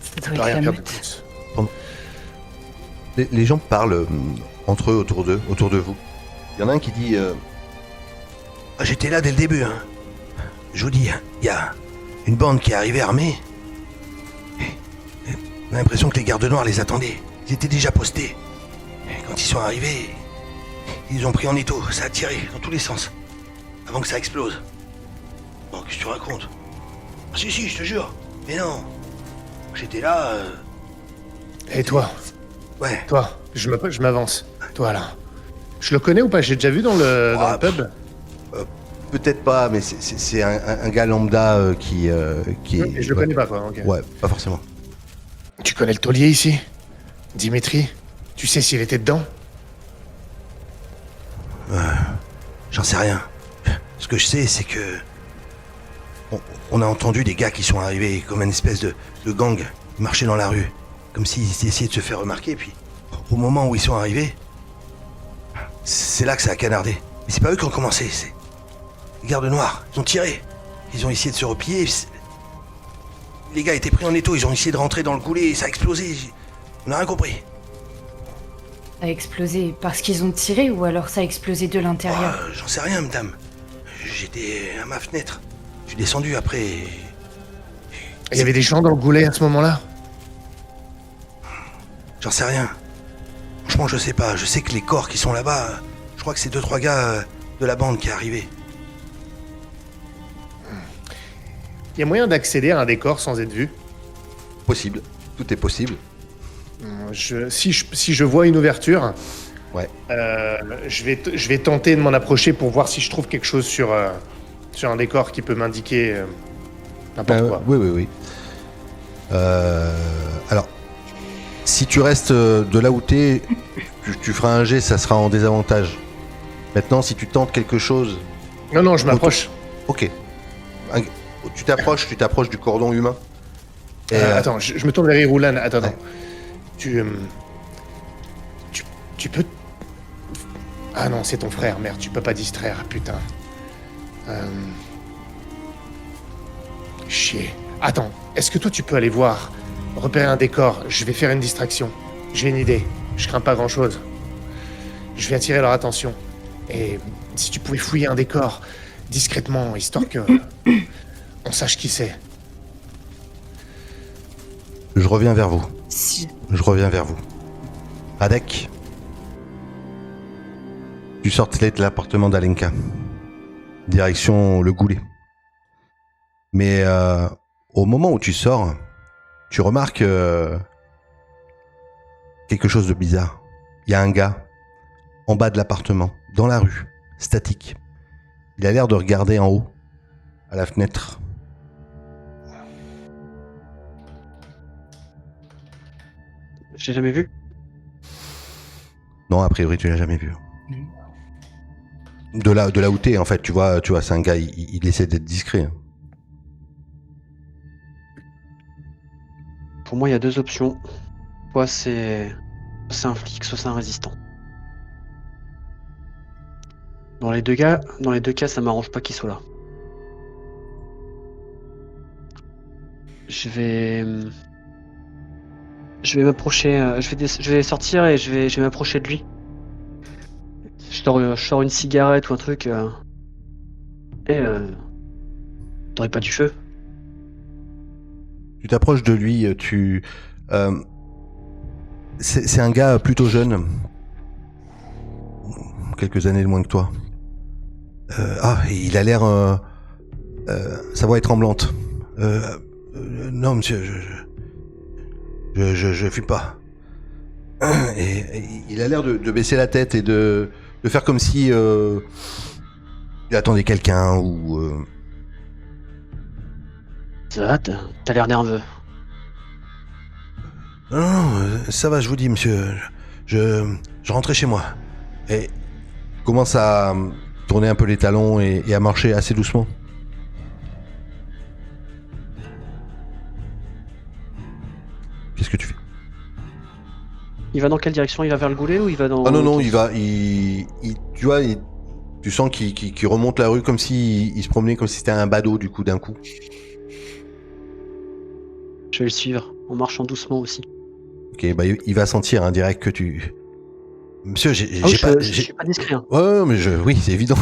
S4: Ça
S1: on peut
S4: doit
S1: rien
S4: être la
S1: faire de
S4: meute.
S1: plus.
S2: Les gens parlent entre eux, autour de vous. Il y en a un qui dit Ah, j'étais là dès le début. Hein. Je vous dis, il y a une bande qui est arrivée armée. Et on a l'impression que les gardes noirs les attendaient. Ils étaient déjà postés. Et quand ils sont arrivés, ils ont pris en étau. Ça a tiré dans tous les sens. Avant que ça explose. Bon, qu'est-ce que tu racontes? Ah, si, je te jure. Mais non. J'étais là.
S1: Et toi,
S2: Ouais.
S1: je m'avance. Toi, là. Je le connais ou pas? J'ai déjà vu dans le pub.
S2: Peut-être pas, mais c'est un gars lambda qui est.
S1: Je le connais pas, quoi. Ok.
S2: Ouais, pas forcément.
S1: Tu connais le taulier ici? Dimitri? Tu sais s'il était dedans?
S2: J'en sais rien. Ce que je sais, c'est que. On a entendu des gars qui sont arrivés comme une espèce de gang. Ils marchaient dans la rue. Comme s'ils essayaient de se faire remarquer. Puis, au moment où ils sont arrivés, c'est là que ça a canardé. Mais c'est pas eux qui ont commencé, c'est les gardes noirs. Ils ont tiré. Ils ont essayé de se replier. Les gars étaient pris en étau, ils ont essayé de rentrer dans le goulet et ça a explosé. On n'a rien compris.
S4: Ça a explosé parce qu'ils ont tiré ou alors ça a explosé de l'intérieur?
S2: J'en sais rien, madame. J'étais à ma fenêtre. Je suis descendu après.
S1: Il y avait des gens dans le goulet à ce moment-là?
S2: J'en sais rien. Franchement, je sais pas. Je sais que les corps qui sont là-bas, je crois que c'est 2-3 gars de la bande qui est arrivé.
S1: Il y a moyen d'accéder à un décor sans être vu?
S2: Possible. Tout est possible.
S1: Si je vois une ouverture,
S2: Ouais.
S1: je vais tenter de m'en approcher pour voir si je trouve quelque chose sur un décor qui peut m'indiquer n'importe quoi.
S2: Oui. Alors, si tu restes de là où t'es, tu feras un jet, ça sera en désavantage. Maintenant, si tu tentes quelque chose...
S1: Non, je m'approche.
S2: Ok. Tu t'approches du cordon humain. Et,
S1: Attends, je me tourne vers Iroulan. Attends.
S2: Ouais.
S1: Tu peux... Ah non, c'est ton frère, merde, tu peux pas distraire, putain. Chier. Attends, est-ce que toi tu peux aller voir, repérer un décor? Je vais faire une distraction. J'ai une idée, je crains pas grand-chose. Je vais attirer leur attention. Et si tu pouvais fouiller un décor, discrètement, histoire que... on sache qui c'est.
S2: Je reviens vers vous.
S4: Si.
S2: Je reviens vers vous. Radek, tu sortais de l'appartement d'Alenka. Direction le goulet. Mais au moment où tu sors, tu remarques quelque chose de bizarre. Il y a un gars en bas de l'appartement, dans la rue, statique. Il a l'air de regarder en haut, à la fenêtre.
S3: J'ai jamais vu.
S2: Non, a priori, tu l'as jamais vu. De là où t'es, en fait, tu vois, c'est un gars, il essaie d'être discret.
S3: Pour moi, il y a deux options. Soit c'est un flic, soit c'est un résistant. Dans les deux cas, ça m'arrange pas qu'il soit là. Je vais m'approcher, je vais sortir et je vais m'approcher de lui. Je sors une cigarette ou un truc. T'aurais pas du feu?
S2: Tu t'approches de lui, c'est un gars plutôt jeune. Quelques années de moins que toi. Il a l'air... sa voix est tremblante. Non, monsieur, je fume pas. Et il a l'air de baisser la tête et de faire comme si il attendait quelqu'un ou...
S3: Ça va, t'as l'air nerveux.
S2: Non, ça va, je vous dis, monsieur. Je rentrais chez moi. Et commence à tourner un peu les talons et à marcher assez doucement. Qu'est-ce que tu fais?
S3: Il va dans quelle direction? Il va vers le goulet ou il va dans...
S2: Ah non, il va... tu vois, tu sens qu'il remonte la rue comme s'il se promenait comme si c'était un badaud d'un coup.
S3: Je vais le suivre, en marchant doucement aussi.
S2: Ok, bah il va sentir direct que tu... Monsieur,
S3: Je suis pas discret. Hein.
S2: Ouais, mais oui, c'est évident.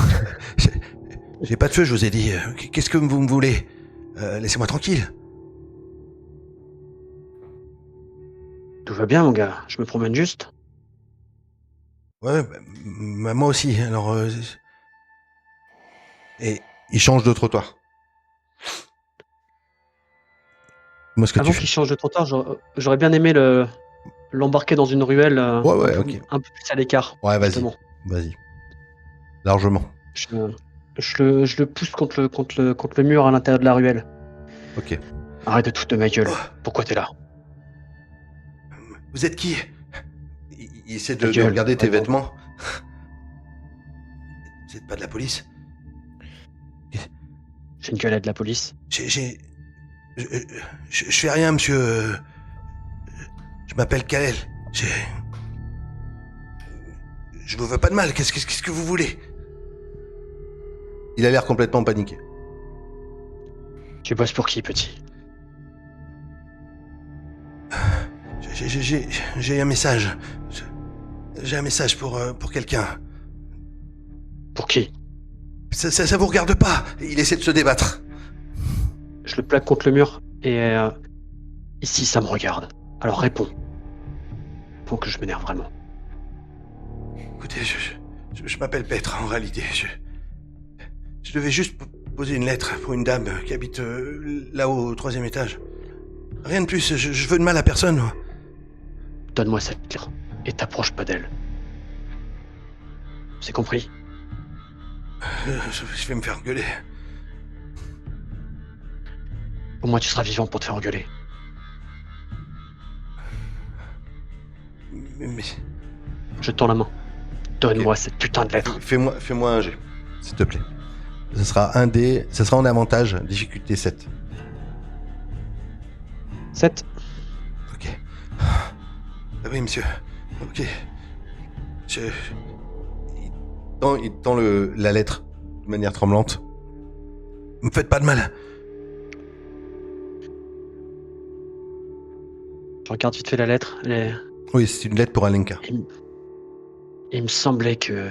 S2: J'ai pas de feu, je vous ai dit. Qu'est-ce que vous me voulez? Laissez-moi tranquille.
S3: Tout va bien, mon gars. Je me promène juste.
S2: Ouais, moi aussi. Alors, et il change de trottoir. Moi, ce que
S3: Avant
S2: tu fais.
S3: qu'il change de trottoir, j'aurais bien aimé l'embarquer dans une ruelle
S2: Ouais, ok.
S3: un peu plus à l'écart.
S2: Ouais,
S3: justement.
S2: Vas-y. Largement.
S3: Je le pousse contre le mur à l'intérieur de la ruelle.
S2: Ok.
S3: Arrête de te foutre de ma gueule. Pourquoi t'es là?
S2: Vous êtes qui? Il essaie
S3: Ta
S2: de
S3: gueule,
S2: regarder tes
S3: attends.
S2: vêtements. Vous êtes pas de la police?
S3: J'ai une gueulette de la police.
S2: Je fais rien, monsieur. Je m'appelle Kalel. Je vous veux pas de mal. Qu'est-ce que vous voulez? Il a l'air complètement paniqué.
S3: Tu bosses pour qui, petit?
S2: J'ai un message. J'ai un message pour quelqu'un.
S3: Pour qui?
S2: Ça vous regarde pas. Il essaie de se débattre.
S3: Je le plaque contre le mur et ici ça me regarde. Alors réponds. Pour que je m'énerve vraiment.
S2: Écoutez, je m'appelle Petre en réalité. Je devais juste poser une lettre pour une dame qui habite là-haut au 3e étage. Rien de plus, je veux de mal à personne. Moi.
S3: Donne-moi cette lettre et t'approche pas d'elle. C'est compris?
S2: Je vais me faire gueuler.
S3: Au moins tu seras vivant pour te faire engueuler.
S2: Mais
S3: Je tends la main. Donne-moi cette putain de lettre.
S2: fais-moi un jet, s'il te plaît. Ce sera un dé, ce sera en avantage, difficulté 7.
S3: 7.
S2: Ok. Ah oui, monsieur. Ok. Il tend la lettre de manière tremblante. Me faites pas de mal.
S3: Je regarde vite fait la lettre.
S2: Oui, c'est une lettre pour Alenka.
S3: Il me semblait que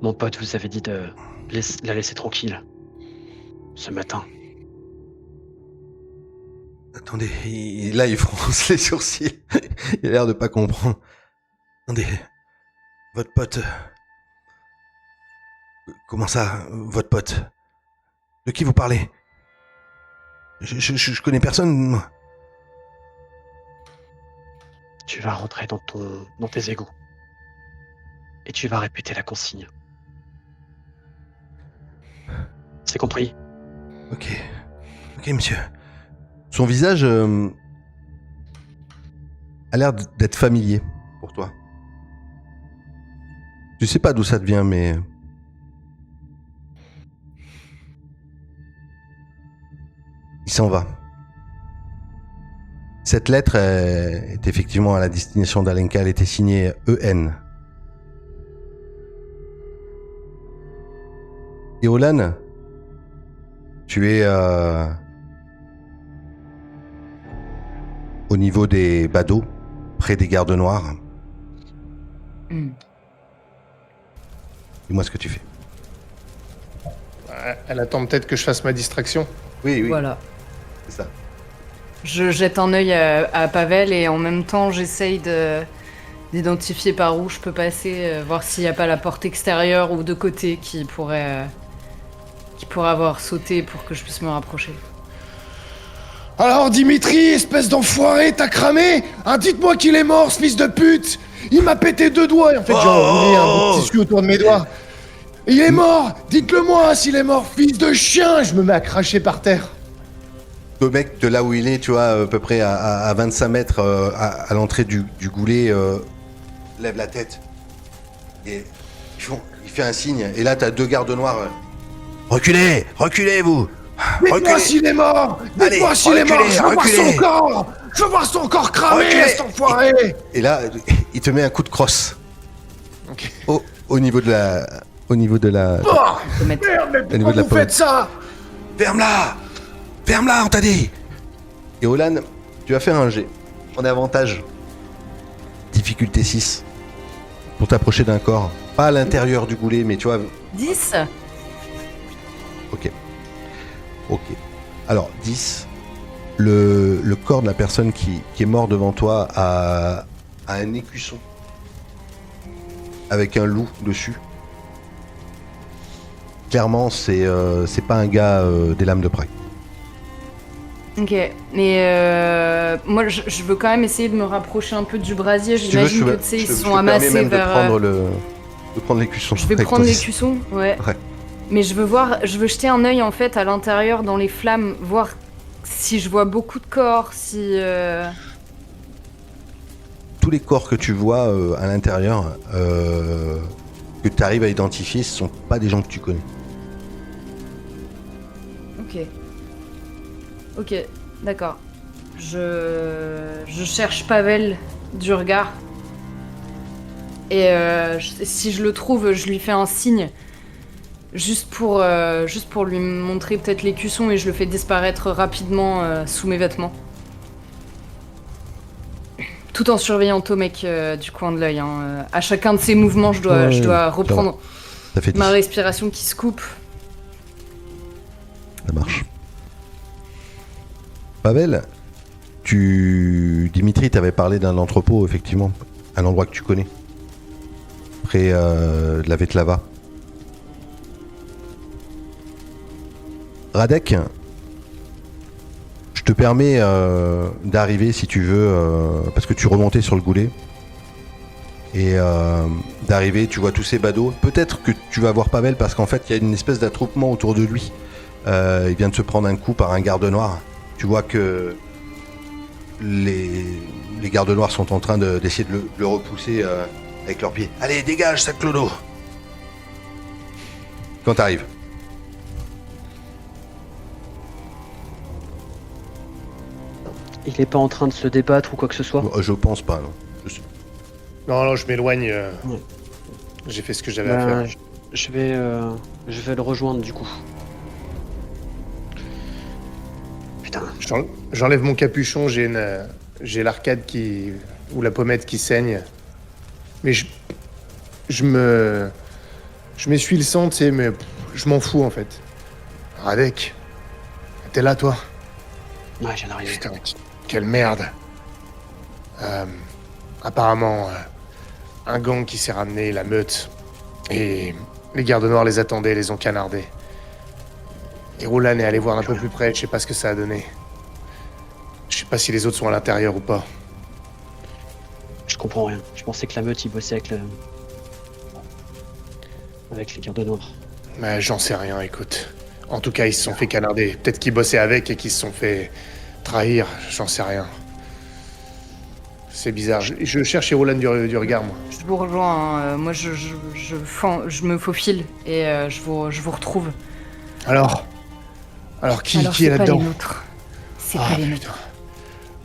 S3: mon pote vous avait dit de la laisser tranquille ce matin.
S2: Attendez, là il fronce les sourcils. Il a l'air de pas comprendre. Attendez, votre pote... Comment ça, votre pote? De qui vous parlez? Je connais personne, moi.
S3: Tu vas rentrer dans tes égouts. Et tu vas répéter la consigne. C'est compris?
S2: Ok, monsieur. Son visage a l'air d'être familier pour toi. Je sais pas d'où ça te vient, mais... Il s'en va. Cette lettre est effectivement à la destination d'Alenka. Elle était signée EN. Et Olan, tu es au niveau des badauds, près des gardes noirs. Dis-moi ce que tu fais.
S1: Elle attend peut-être que je fasse ma distraction.
S2: Oui,
S4: Voilà.
S2: c'est ça.
S4: Je jette un œil à Pavel et en même temps j'essaye d'identifier par où je peux passer, voir s'il n'y a pas la porte extérieure ou de côté qui pourrait avoir sauté pour que je puisse me rapprocher.
S1: Alors Dimitri, espèce d'enfoiré, t'as cramé? Hein, dites-moi qu'il est mort, ce fils de pute! Il m'a pété 2 doigts et en fait j'ai enroulé un bout de tissu autour de mes doigts. Il est mort! Dites-le moi s'il est mort, fils de chien! Je me mets à cracher par terre.
S2: Le mec de là où il est, tu vois, à peu près à 25 mètres à l'entrée du goulet, lève la tête. Et il fait un signe. Et là, t'as 2 gardes noirs. Reculez! Reculez, vous!
S1: Dites-moi s'il est mort! Dites-moi
S2: Allez,
S1: s'il est mort! Je veux voir
S2: reculez.
S1: son corps! Je veux voir son corps cramé,
S2: Reculez.
S1: cet enfoiré!
S2: Et là, il te met un coup de crosse.
S1: Ok.
S2: Au niveau de la...
S1: Oh,
S4: Faut mettre-
S1: merde, mais
S2: Au niveau
S1: pourquoi
S2: de la
S1: vous faites ça?
S2: Ferme-la! Ferme-la, on t'a dit! Et Olan, tu vas faire un jet. En avantage. Difficulté 6. Pour t'approcher d'un corps. Pas à l'intérieur du goulet, mais tu vois...
S4: 10.
S2: Ok. Alors, 10. Le corps de la personne qui est mort devant toi a un écusson. Avec un loup dessus. Clairement, c'est pas un gars des lames de Prague.
S4: Ok, mais moi je veux quand même essayer de me rapprocher un peu du brasier.
S2: Si tu veux,
S4: J'imagine que tu sais, ils
S2: je
S4: sont
S2: te permets
S4: amassés
S2: même
S4: vers.
S2: de prendre l'écusson.
S4: Je vais
S2: avec
S4: prendre
S2: ton-
S4: l'écusson, ouais.
S2: Ouais.
S4: Mais je veux jeter un œil en fait à l'intérieur dans les flammes, voir si je vois beaucoup de corps, si.
S2: Tous les corps que tu vois à l'intérieur, que tu arrives à identifier, ce sont pas des gens que tu connais.
S4: Ok, d'accord. Je cherche Pavel du regard. Et si je le trouve, je lui fais un signe juste pour lui montrer peut-être l'écusson et je le fais disparaître rapidement sous mes vêtements. Tout en surveillant Tomek du coin de l'œil. Hein. À chacun de ses mouvements, je dois
S2: ça
S4: reprendre
S2: Ça fait 10.
S4: ma respiration qui se coupe.
S2: Ça marche. Pavel, Dimitri t'avait parlé d'un entrepôt, effectivement. Un endroit que tu connais. Près de la Vetlava. Radek, je te permets d'arriver si tu veux, parce que tu remontais sur le goulet. Et d'arriver, tu vois tous ces badauds. Peut-être que tu vas voir Pavel parce qu'en fait, il y a une espèce d'attroupement autour de lui. Il vient de se prendre un coup par un garde noir. Tu vois que les gardes noirs sont en train d'essayer de le repousser avec leurs pieds. Allez, dégage, sac clodo. Quand t'arrives.
S3: Il est pas en train de se débattre ou quoi que ce soit.
S2: Je pense pas, non.
S1: Non, je m'éloigne.
S3: Ouais.
S1: J'ai fait ce que j'avais à faire.
S3: Je vais le rejoindre du coup. Putain.
S1: J'enlève mon capuchon, j'ai l'arcade ou la pommette qui saigne. Mais je m'essuie le sang, tu sais, mais je m'en fous en fait. Radek, t'es là toi?
S3: Ouais, je viens d'arriver.
S1: Putain, quelle merde. Apparemment, un gang qui s'est ramené, la meute. Et les gardes noirs les attendaient, les ont canardés. Et Roland est allé voir un peu plus près, je sais pas ce que ça a donné. Je sais pas si les autres sont à l'intérieur ou pas.
S3: Je comprends rien. Je pensais que la meute, il bossait avec les gardes noirs.
S1: Mais j'en sais rien, écoute. En tout cas, ils se sont fait canarder. Peut-être qu'ils bossaient avec et qu'ils se sont fait trahir, j'en sais rien. C'est bizarre. Je cherche Roland du regard, moi.
S4: Je vous rejoins. Hein. Moi, je me faufile et je vous retrouve.
S1: Alors qui est
S4: c'est pas
S1: là-dedans?
S4: les nôtres. C'est pas les nôtres.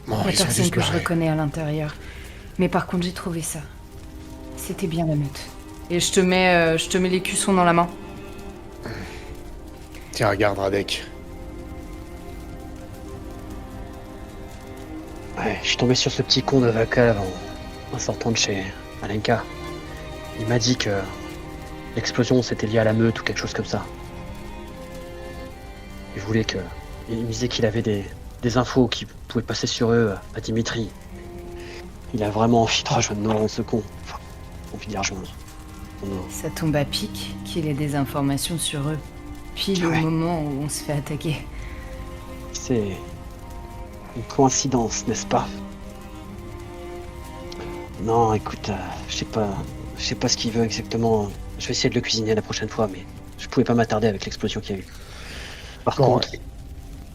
S1: Bon,
S4: La
S1: ils sont
S4: personne
S1: juste
S4: que je
S1: barrés.
S4: reconnais à l'intérieur. Mais par contre, j'ai trouvé ça. C'était bien la meute. Et je te mets l'écusson dans la main.
S1: Tiens, regarde, Radek.
S3: Ouais, je suis tombé sur ce petit con de Vakal en sortant de chez Alenka. Il m'a dit que l'explosion c'était lié à la meute ou quelque chose comme ça. Il me disait qu'il avait des infos qui pouvaient passer sur eux à Dimitri. Il a vraiment envie de rejoindre Nolan, ce con. Enfin, envie de les rejoindre.
S4: Ça tombe à pic qu'il ait des informations sur eux. Pile
S3: Ouais.
S4: au moment où on se fait attaquer.
S3: C'est une coïncidence, n'est-ce pas? Non, écoute, je sais pas ce qu'il veut exactement. Je vais essayer de le cuisiner la prochaine fois, mais je pouvais pas m'attarder avec l'explosion qu'il y a eu. Par
S1: Bon,
S3: contre,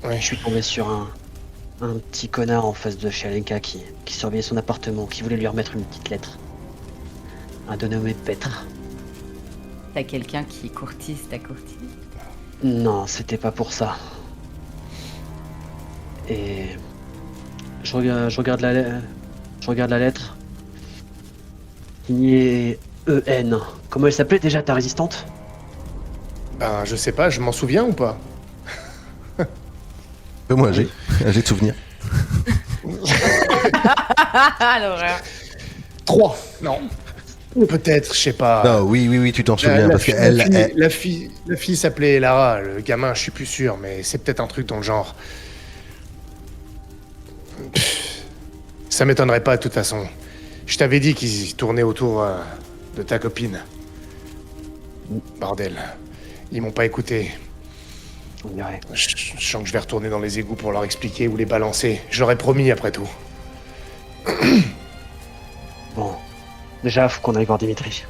S1: Ouais.
S3: je suis tombé sur un petit connard en face de chez Alenka qui surveillait son appartement, qui voulait lui remettre une petite lettre. Un dénommé Petre.
S4: T'as quelqu'un qui courtise ta courtise.
S3: Non, c'était pas pour ça. Et je regarde la lettre. Signée EN. Comment elle s'appelait déjà ta résistante?
S1: Ben, je sais pas, je m'en souviens ou pas?
S2: Fais-moi un jet de souvenir.
S4: Ah l'horreur.
S1: 3. Non. Peut-être, je sais pas.
S2: Non, oui, tu t'en souviens. Parce qu'elle.
S1: La fille s'appelait Lara, le gamin, je suis plus sûr, mais c'est peut-être un truc dans le genre. Pff, ça m'étonnerait pas de toute façon. Je t'avais dit qu'ils tournaient autour de ta copine. Bordel. Ils m'ont pas écouté.
S3: On dirait.
S1: Je sens que je vais retourner dans les égouts pour leur expliquer ou les balancer. Je leur ai promis après tout.
S3: Bon. Déjà, faut qu'on aille voir Dimitri.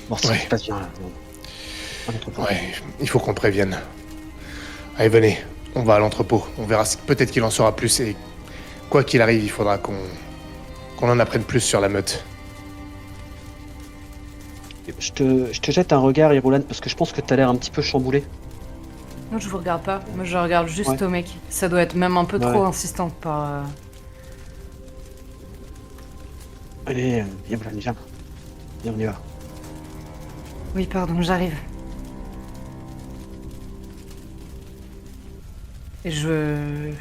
S3: Voir ce
S1: Ouais.
S3: qui se passe bien là. Un autre point.
S1: Ouais, il faut qu'on prévienne. Allez, venez. On va à l'entrepôt. On verra peut-être qu'il en saura plus et quoi qu'il arrive, il faudra qu'on en apprenne plus sur la meute.
S3: Je te jette un regard, Irulan, parce que je pense que t'as l'air un petit peu chamboulé.
S4: Moi je vous regarde pas. Moi je regarde juste
S3: Ouais.
S4: Tomek. Ça doit être même un peu trop
S3: Ouais.
S4: insistante par.
S3: Allez, Irulan, viens. Viens, on y va.
S4: Oui pardon, j'arrive. Et je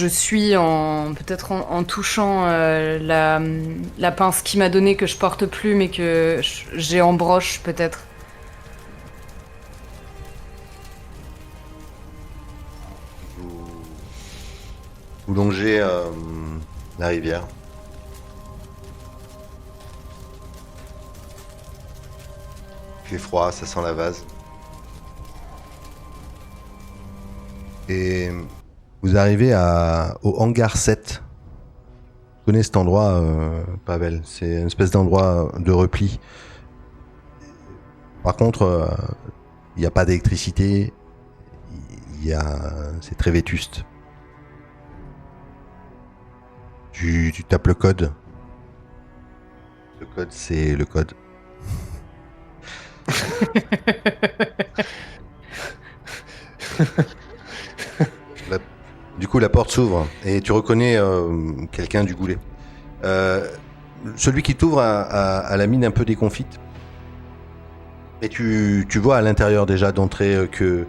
S4: suis peut-être en touchant la pince qu'il m'a donnée que je porte plus mais que j'ai en broche peut-être.
S2: Vous longez la rivière. Il fait froid, ça sent la vase. Et vous arrivez au hangar 7. Vous connaissez cet endroit, Pavel? C'est une espèce d'endroit de repli. Par contre, il n'y a pas d'électricité. C'est très vétuste. Tu tapes le code. Le code, c'est le code. Du coup, la porte s'ouvre et tu reconnais quelqu'un du goulet. Celui qui t'ouvre a la mine un peu déconfite. Et tu vois à l'intérieur déjà d'entrée que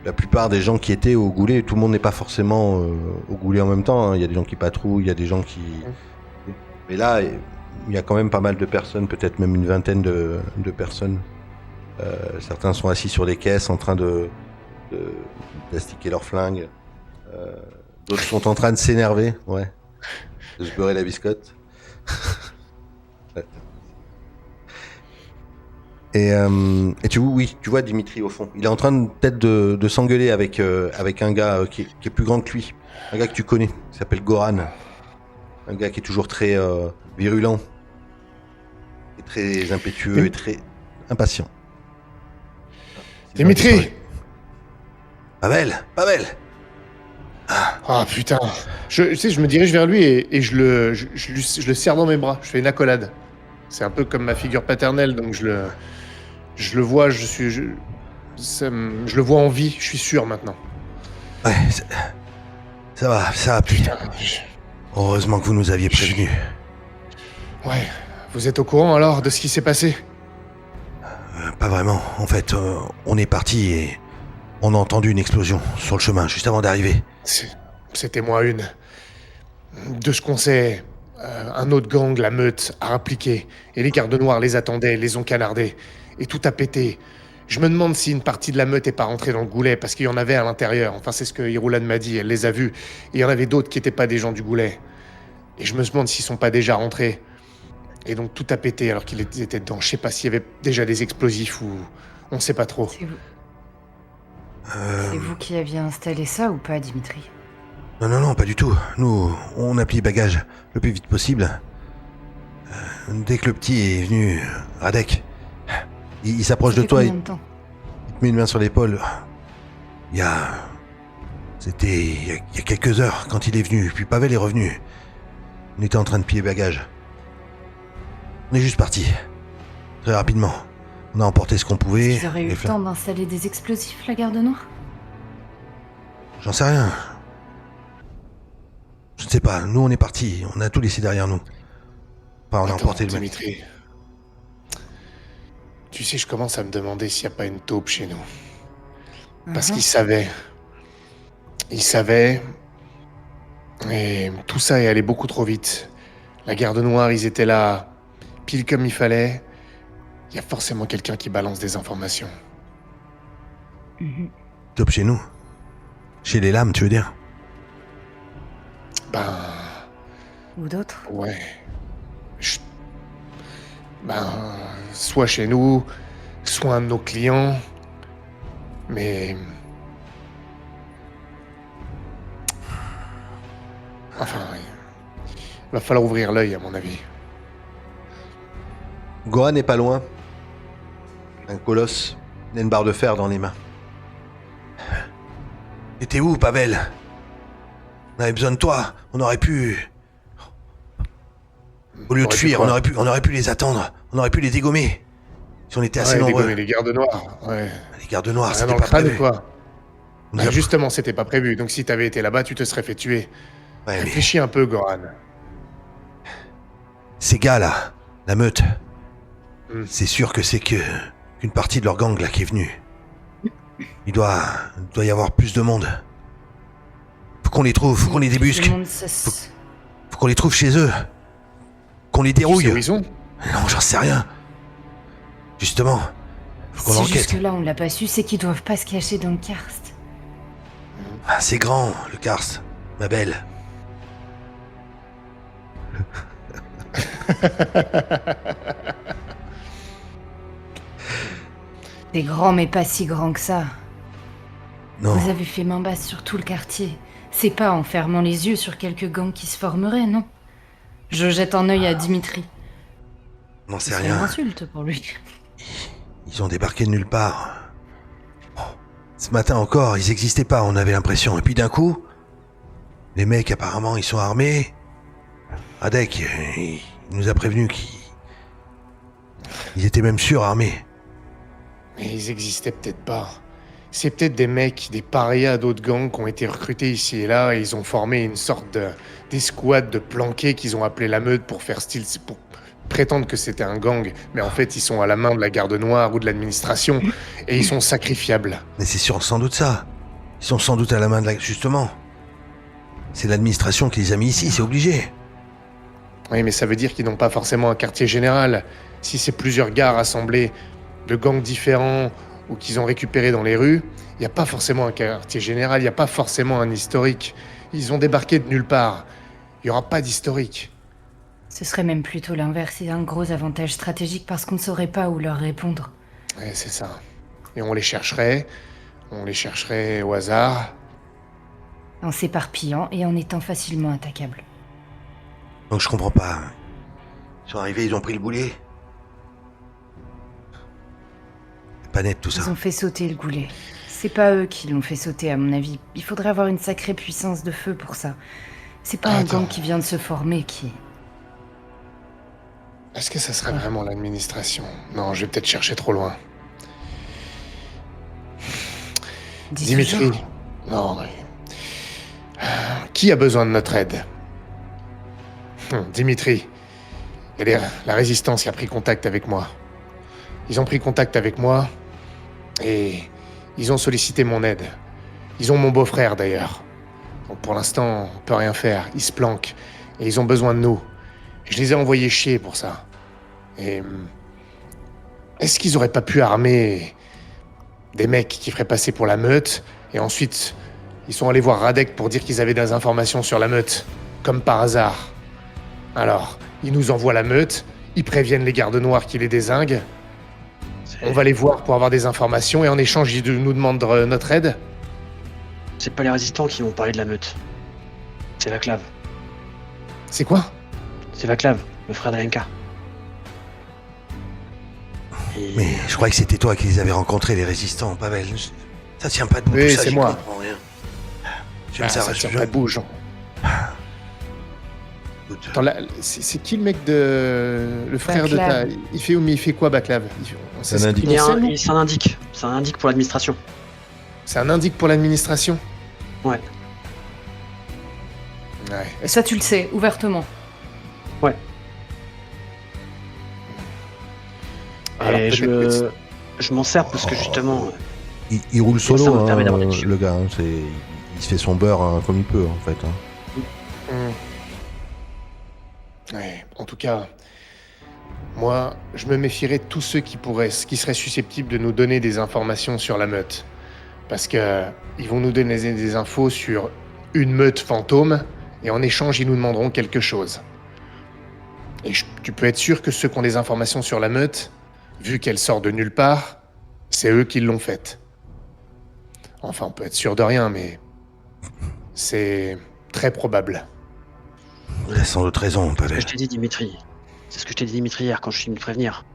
S2: la plupart des gens qui étaient au goulet, tout le monde n'est pas forcément au goulet en même temps. Hein. Il y a des gens qui patrouillent, il y a des gens qui... Mais là, il y a quand même pas mal de personnes, peut-être même une vingtaine de personnes. Certains sont assis sur des caisses en train d'astiquer leurs flingues. D'autres sont en train de s'énerver, ouais. De se beurrer la biscotte. Ouais. Et tu vois Dimitri au fond. Il est en train peut-être de s'engueuler avec un gars qui est plus grand que lui. Un gars que tu connais, qui s'appelle Goran. Un gars qui est toujours très virulent. Et très impétueux et très impatient.
S1: Dimitri!
S2: Pavel!
S1: Ah putain. Je me dirige vers lui et je le serre dans mes bras. Je fais une accolade. C'est un peu comme ma figure paternelle, donc je le vois, je le vois en vie, je suis sûr maintenant.
S2: Ouais, ça va, putain. Heureusement que vous nous aviez prévenus.
S1: Ouais, vous êtes au courant alors de ce qui s'est passé?
S2: Pas vraiment. En fait, on est parti et on a entendu une explosion sur le chemin, juste avant d'arriver.
S1: C'était moi une. De ce qu'on sait, un autre gang, la Meute, a impliqué, et les gardes noirs les attendaient, les ont canardés, et tout a pété. Je me demande si une partie de la Meute est pas rentrée dans le goulet, parce qu'il y en avait à l'intérieur. Enfin, c'est ce que Irulan m'a dit, elle les a vus. Et il y en avait d'autres qui étaient pas des gens du goulet. Et je me demande s'ils sont pas déjà rentrés. Et donc tout a pété alors qu'ils étaient dedans. Je sais pas s'il y avait déjà des explosifs ou... On sait pas trop.
S4: C'est vous qui aviez installé ça ou pas, Dimitri?
S2: Non, pas du tout. Nous, on a plié bagages le plus vite possible. Dès que le petit est venu, Radek, il s'approche de toi et il te met une main sur l'épaule. C'était il y a quelques heures quand il est venu, puis Pavel est revenu. On était en train de plier bagages. On est juste parti. Très rapidement. On a emporté ce qu'on pouvait.
S4: Vous aurez eu le temps d'installer des explosifs, la garde noire?
S2: J'en sais rien. Je ne sais pas. Nous, on est partis. On a tout laissé derrière nous. Enfin, on a emporté le
S1: Dimitri. Tu sais, je commence à me demander s'il n'y a pas une taupe chez nous. Parce qu'ils savaient. Ils savaient. Et tout ça est allé beaucoup trop vite. La garde noire, ils étaient là, pile comme il fallait. Il y a forcément quelqu'un qui balance des informations.
S2: Top chez nous. Chez les lames, tu veux dire?
S4: Ou d'autres?
S1: Ouais. Soit chez nous, soit un de nos clients. Mais... Enfin, il va falloir ouvrir l'œil, à mon avis.
S2: Gohan n'est pas loin. Un colosse, il a une barre de fer dans les mains. Et t'es où, Pavel? On avait besoin de toi. On aurait pu... Au lieu de fuir, on aurait pu les attendre. On aurait pu les dégommer. Si on était assez nombreux.
S1: Dégommer les gardes noirs, ouais.
S2: Les gardes noirs,
S1: Rien
S2: c'était
S1: dans le
S2: pas
S1: crâne,
S2: prévu.
S1: quoi. Justement, c'était pas prévu. Donc si t'avais été là-bas, tu te serais fait tuer.
S2: Ouais, mais
S1: Réfléchis un peu, Goran.
S2: ces gars-là, la meute,
S1: C'est
S2: sûr que c'est qu'une partie de leur gang là qui est venue. Il doit y avoir plus de monde. Faut qu'on les trouve, faut qu'on les débusque.
S4: Tout le monde se-
S2: Faut qu'on les trouve chez eux. Qu'on les
S1: Tu sais
S2: dérouille.
S1: où ils sont?
S2: Non, j'en sais rien. Justement, faut qu'on
S4: Si
S2: enquête.
S4: jusque-là on l'a pas su, c'est qu'ils doivent pas se cacher dans le karst.
S2: Ah, c'est grand, le karst, ma belle.
S4: C'est grand mais pas si grand que ça.
S2: Non,
S4: Vous avez fait main basse sur tout le quartier. C'est pas en fermant les yeux sur quelques gangs qui se formeraient, non? Je jette un œil à Dimitri.
S2: n'en sais
S4: C'est une
S2: rien.
S4: insulte pour lui.
S2: Ils ont débarqué de nulle part. Oh, ce matin encore, ils existaient pas, on avait l'impression. Et puis d'un coup, les mecs apparemment, ils sont armés. Radek, il nous a prévenu qu'ils étaient même sûrs armés.
S1: Mais ils existaient peut-être pas. C'est peut-être des mecs, des parias d'autres gangs qui ont été recrutés ici et là, et ils ont formé une sorte d'escouade de planqués qu'ils ont appelé la meute pour faire style, pour prétendre que c'était un gang, mais en fait ils sont à la main de la garde noire ou de l'administration, et ils sont sacrifiables.
S2: Mais c'est sûr, sans doute ça. Ils sont sans doute à la main de la... Justement. C'est l'administration qui les a mis ici, c'est obligé.
S1: Oui, mais ça veut dire qu'ils n'ont pas forcément un quartier général. Si c'est plusieurs gars rassemblés de gangs différents ou qu'ils ont récupéré dans les rues, il n'y a pas forcément un quartier général, il n'y a pas forcément un historique. Ils ont débarqué de nulle part. Il n'y aura pas d'historique.
S4: Ce serait même plutôt l'inverse, c'est un gros avantage stratégique parce qu'on ne saurait pas où leur répondre.
S1: Ouais, c'est ça. Et on les chercherait au hasard.
S4: En s'éparpillant et en étant facilement attaquables.
S2: Donc je comprends pas. Ils sont arrivés, ils ont pris le boulet. C'est pas net tout ça.
S4: Ils ont fait sauter le goulet. C'est pas eux qui l'ont fait sauter à mon avis. Il faudrait avoir une sacrée puissance de feu pour ça. C'est pas un
S1: Attends.
S4: gang qui vient de se former qui...
S1: Est-ce que ça serait vraiment l'administration? Non, je vais peut-être chercher trop loin.
S4: Dis
S1: Dimitri.
S4: toujours.
S1: Non, mais... Qui a besoin de notre aide? Dimitri. Il y a la résistance qui a pris contact avec moi. Ils ont pris contact avec moi et ils ont sollicité mon aide. Ils ont mon beau-frère d'ailleurs. Donc pour l'instant, on peut rien faire. Ils se planquent et ils ont besoin de nous. Je les ai envoyés chier pour ça. Et est-ce qu'ils auraient pas pu armer des mecs qui feraient passer pour la meute et ensuite ils sont allés voir Radek pour dire qu'ils avaient des informations sur la meute, comme par hasard. Alors, ils nous envoient la meute, ils préviennent les gardes noirs qui les dézinguent. On va les voir pour avoir des informations et en échange, ils nous demandent notre aide.
S3: C'est pas les résistants qui m'ont parlé de la meute. C'est Vaclav.
S1: C'est quoi?
S3: C'est Vaclav, le frère d'Alenka. Et...
S2: Mais je croyais que c'était toi qui les avais rencontrés, les résistants, Pavel. Ça tient pas debout,
S1: Oui,
S2: tout ça,
S1: c'est
S2: j'y
S1: moi.
S2: comprends rien. Je
S1: Ah,
S2: me sers
S1: ça
S2: je-
S1: tient pas debout, Jean.
S2: Écoute,
S1: Attends, c'est qui le mec de... Le frère
S4: Vaclav.
S1: de ta... Il fait quoi, Baclav? On sait
S2: Un
S1: ce
S2: indique.
S1: qu'il sait, nous
S3: c'est un indique. C'est un indique pour l'administration.
S1: C'est un indique pour l'administration?
S3: Ouais.
S1: Ouais.
S4: Et ça tu le sais, ouvertement.
S1: Alors,
S3: Et
S1: peut-être que
S3: je m'en sers parce que justement,
S2: il roule
S3: Ça
S2: solo,
S3: me permet d'avoir des
S2: hein,
S3: chiffres.
S2: le gars. Il se fait son beurre hein, comme il peut, en fait. Hein.
S1: Ouais, en tout cas, moi, je me méfierais de tous ceux qui seraient susceptibles de nous donner des informations sur la meute. Parce que ils vont nous donner des infos sur une meute fantôme, et en échange, ils nous demanderont quelque chose. Et tu peux être sûr que ceux qui ont des informations sur la meute, vu qu'elle sort de nulle part, c'est eux qui l'ont faite. Enfin, on peut être sûr de rien, mais c'est très probable.
S2: Il a sans doute raison,
S3: c'est ce que
S2: Pavel.
S3: je t'ai dit, Dimitri. C'est ce que je t'ai dit, Dimitri, hier quand je suis venu te prévenir.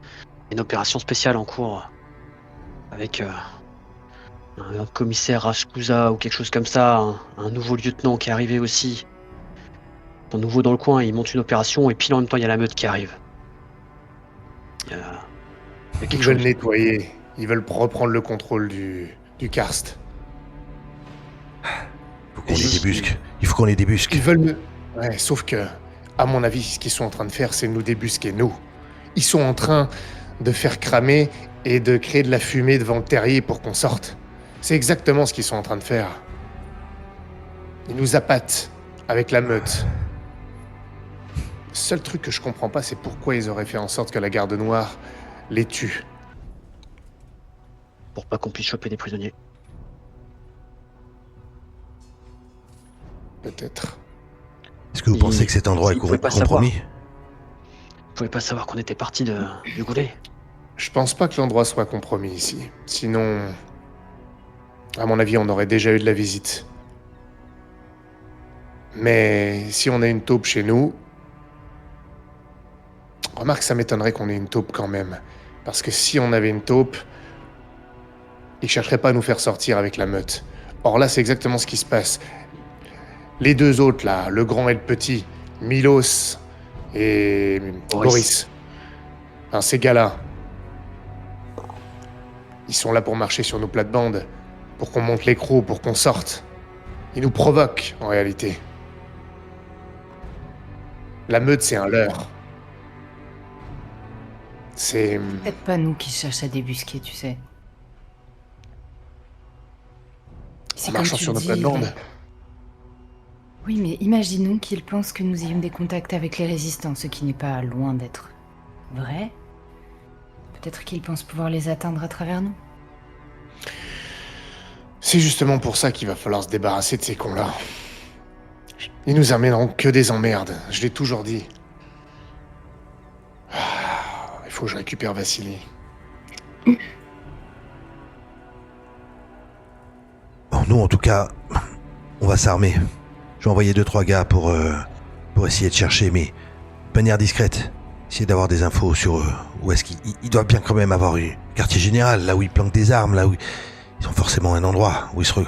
S3: Une opération spéciale en cours avec un commissaire Rashkusa ou quelque chose comme ça, un nouveau lieutenant qui est arrivé aussi. Un nouveau dans le coin, il monte une opération et pile en même temps il y a la meute qui arrive. Il y a
S1: Ils
S3: quelque
S1: veulent
S3: chose.
S1: nettoyer, ils veulent reprendre le contrôle du karst.
S2: Faut qu'on les débusque. Il faut qu'on les débusque.
S1: Ils veulent me... Ouais, sauf que, à mon avis, ce qu'ils sont en train de faire, c'est nous débusquer, nous. Ils sont en train de faire cramer et de créer de la fumée devant le terrier pour qu'on sorte. C'est exactement ce qu'ils sont en train de faire. Ils nous appâtent avec la meute. Le seul truc que je comprends pas, c'est pourquoi ils auraient fait en sorte que la garde noire les tue.
S3: Pour pas qu'on puisse choper des prisonniers.
S1: Peut-être.
S2: Est-ce que vous pensez que cet endroit est
S3: Ils pouvaient pas savoir.
S2: compromis?
S3: Vous pouvez pas savoir qu'on était parti du goulet.
S1: Je pense pas que l'endroit soit compromis ici. Sinon, à mon avis, on aurait déjà eu de la visite. Mais si on a une taupe chez nous... Remarque, ça m'étonnerait qu'on ait une taupe quand même. Parce que si on avait une taupe, ils chercheraient pas à nous faire sortir avec la meute. Or là, c'est exactement ce qui se passe. Les deux autres, là, le grand et le petit, Milos et Boris. Enfin, ces gars-là, ils sont là pour marcher sur nos plates-bandes, pour qu'on monte l'écrou, pour qu'on sorte. Ils nous provoquent, en réalité. La meute, c'est un leurre. C'est...
S5: Peut-être pas nous qui cherchent à débusquer, tu sais.
S1: En
S5: C'est
S1: marchant
S5: comme tu
S1: sur
S5: le
S1: nos
S5: dis,
S1: plates-bandes.
S5: Oui, mais imaginons qu'ils pensent que nous ayons des contacts avec les résistants, ce qui n'est pas loin d'être vrai. Peut-être qu'ils pensent pouvoir les atteindre à travers nous.
S1: C'est justement pour ça qu'il va falloir se débarrasser de ces cons-là. Ils nous amèneront que des emmerdes, je l'ai toujours dit. Il faut que je récupère Vassili.
S2: Bon, nous, en tout cas, on va s'armer. Je vais envoyer 2-3 gars pour essayer de chercher, mais de manière discrète. Essayer d'avoir des infos sur où est-ce qu'ils doivent bien quand même avoir un quartier général, là où ils planquent des armes, là où ils ont forcément un endroit où ils sont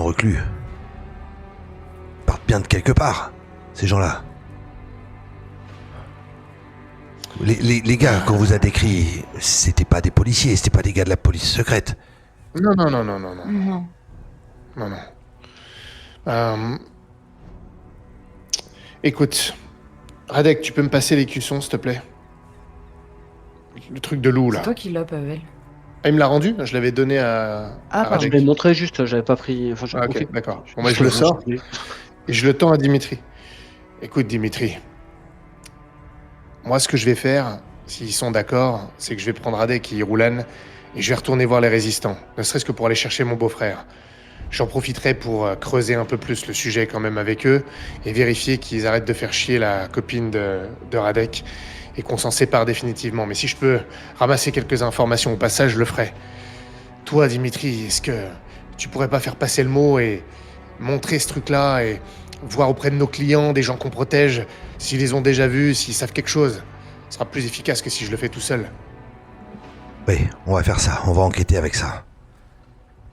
S2: reclus. Ils partent bien de quelque part, ces gens-là. Les gars qu'on vous a décrits, c'était pas des policiers, c'était pas des gars de la police secrète.
S1: Non.
S5: Non.
S1: Non. Écoute, Radek, tu peux me passer l'écusson, s'il te plaît? Le truc de loup, là.
S5: C'est toi qui l'as, Pavel.
S1: Ah, il me l'a rendu? Je l'avais donné à
S5: pardon.
S3: Je
S1: Radek.
S3: l'ai montré juste, j'avais pas pris. Enfin,
S1: Ah, ok, d'accord. Bon, moi, je le sors et je le tends à Dimitri. Écoute, Dimitri. Moi, ce que je vais faire, s'ils sont d'accord, c'est que je vais prendre Radek et Roulan et je vais retourner voir les résistants, ne serait-ce que pour aller chercher mon beau-frère. J'en profiterai pour creuser un peu plus le sujet quand même avec eux et vérifier qu'ils arrêtent de faire chier la copine de Radek et qu'on s'en sépare définitivement. Mais si je peux ramasser quelques informations au passage, je le ferai. Toi, Dimitri, est-ce que tu pourrais pas faire passer le mot et montrer ce truc-là et voir auprès de nos clients, des gens qu'on protège, s'ils les ont déjà vus, s'ils savent quelque chose? Ce sera plus efficace que si je le fais tout seul.
S2: Oui, on va faire ça, on va enquêter avec ça.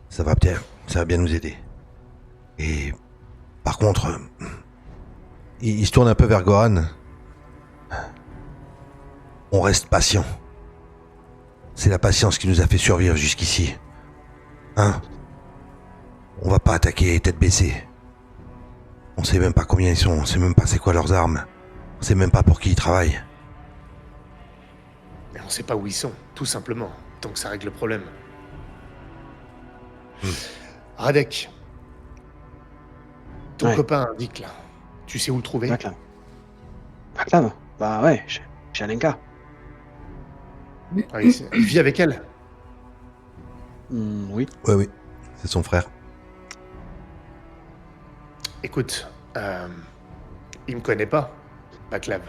S2: Ça va bien nous aider. Et par contre, il se tourne un peu vers Gohan. On reste patient. C'est la patience qui nous a fait survivre jusqu'ici. Hein? On va pas attaquer tête baissée. On sait même pas combien ils sont, on sait même pas c'est quoi leurs armes. On sait même pas pour qui ils travaillent.
S1: Mais on sait pas où ils sont, tout simplement. Donc ça règle le problème. Radek. Ton
S3: Ouais.
S1: copain indique là. Tu sais où le trouver?
S3: Vaclav. Bah ouais, chez Alenka.
S1: Ah, il vit avec elle.
S3: Oui.
S2: Oui, c'est son frère.
S1: Écoute, il me connaît pas, Vaclav.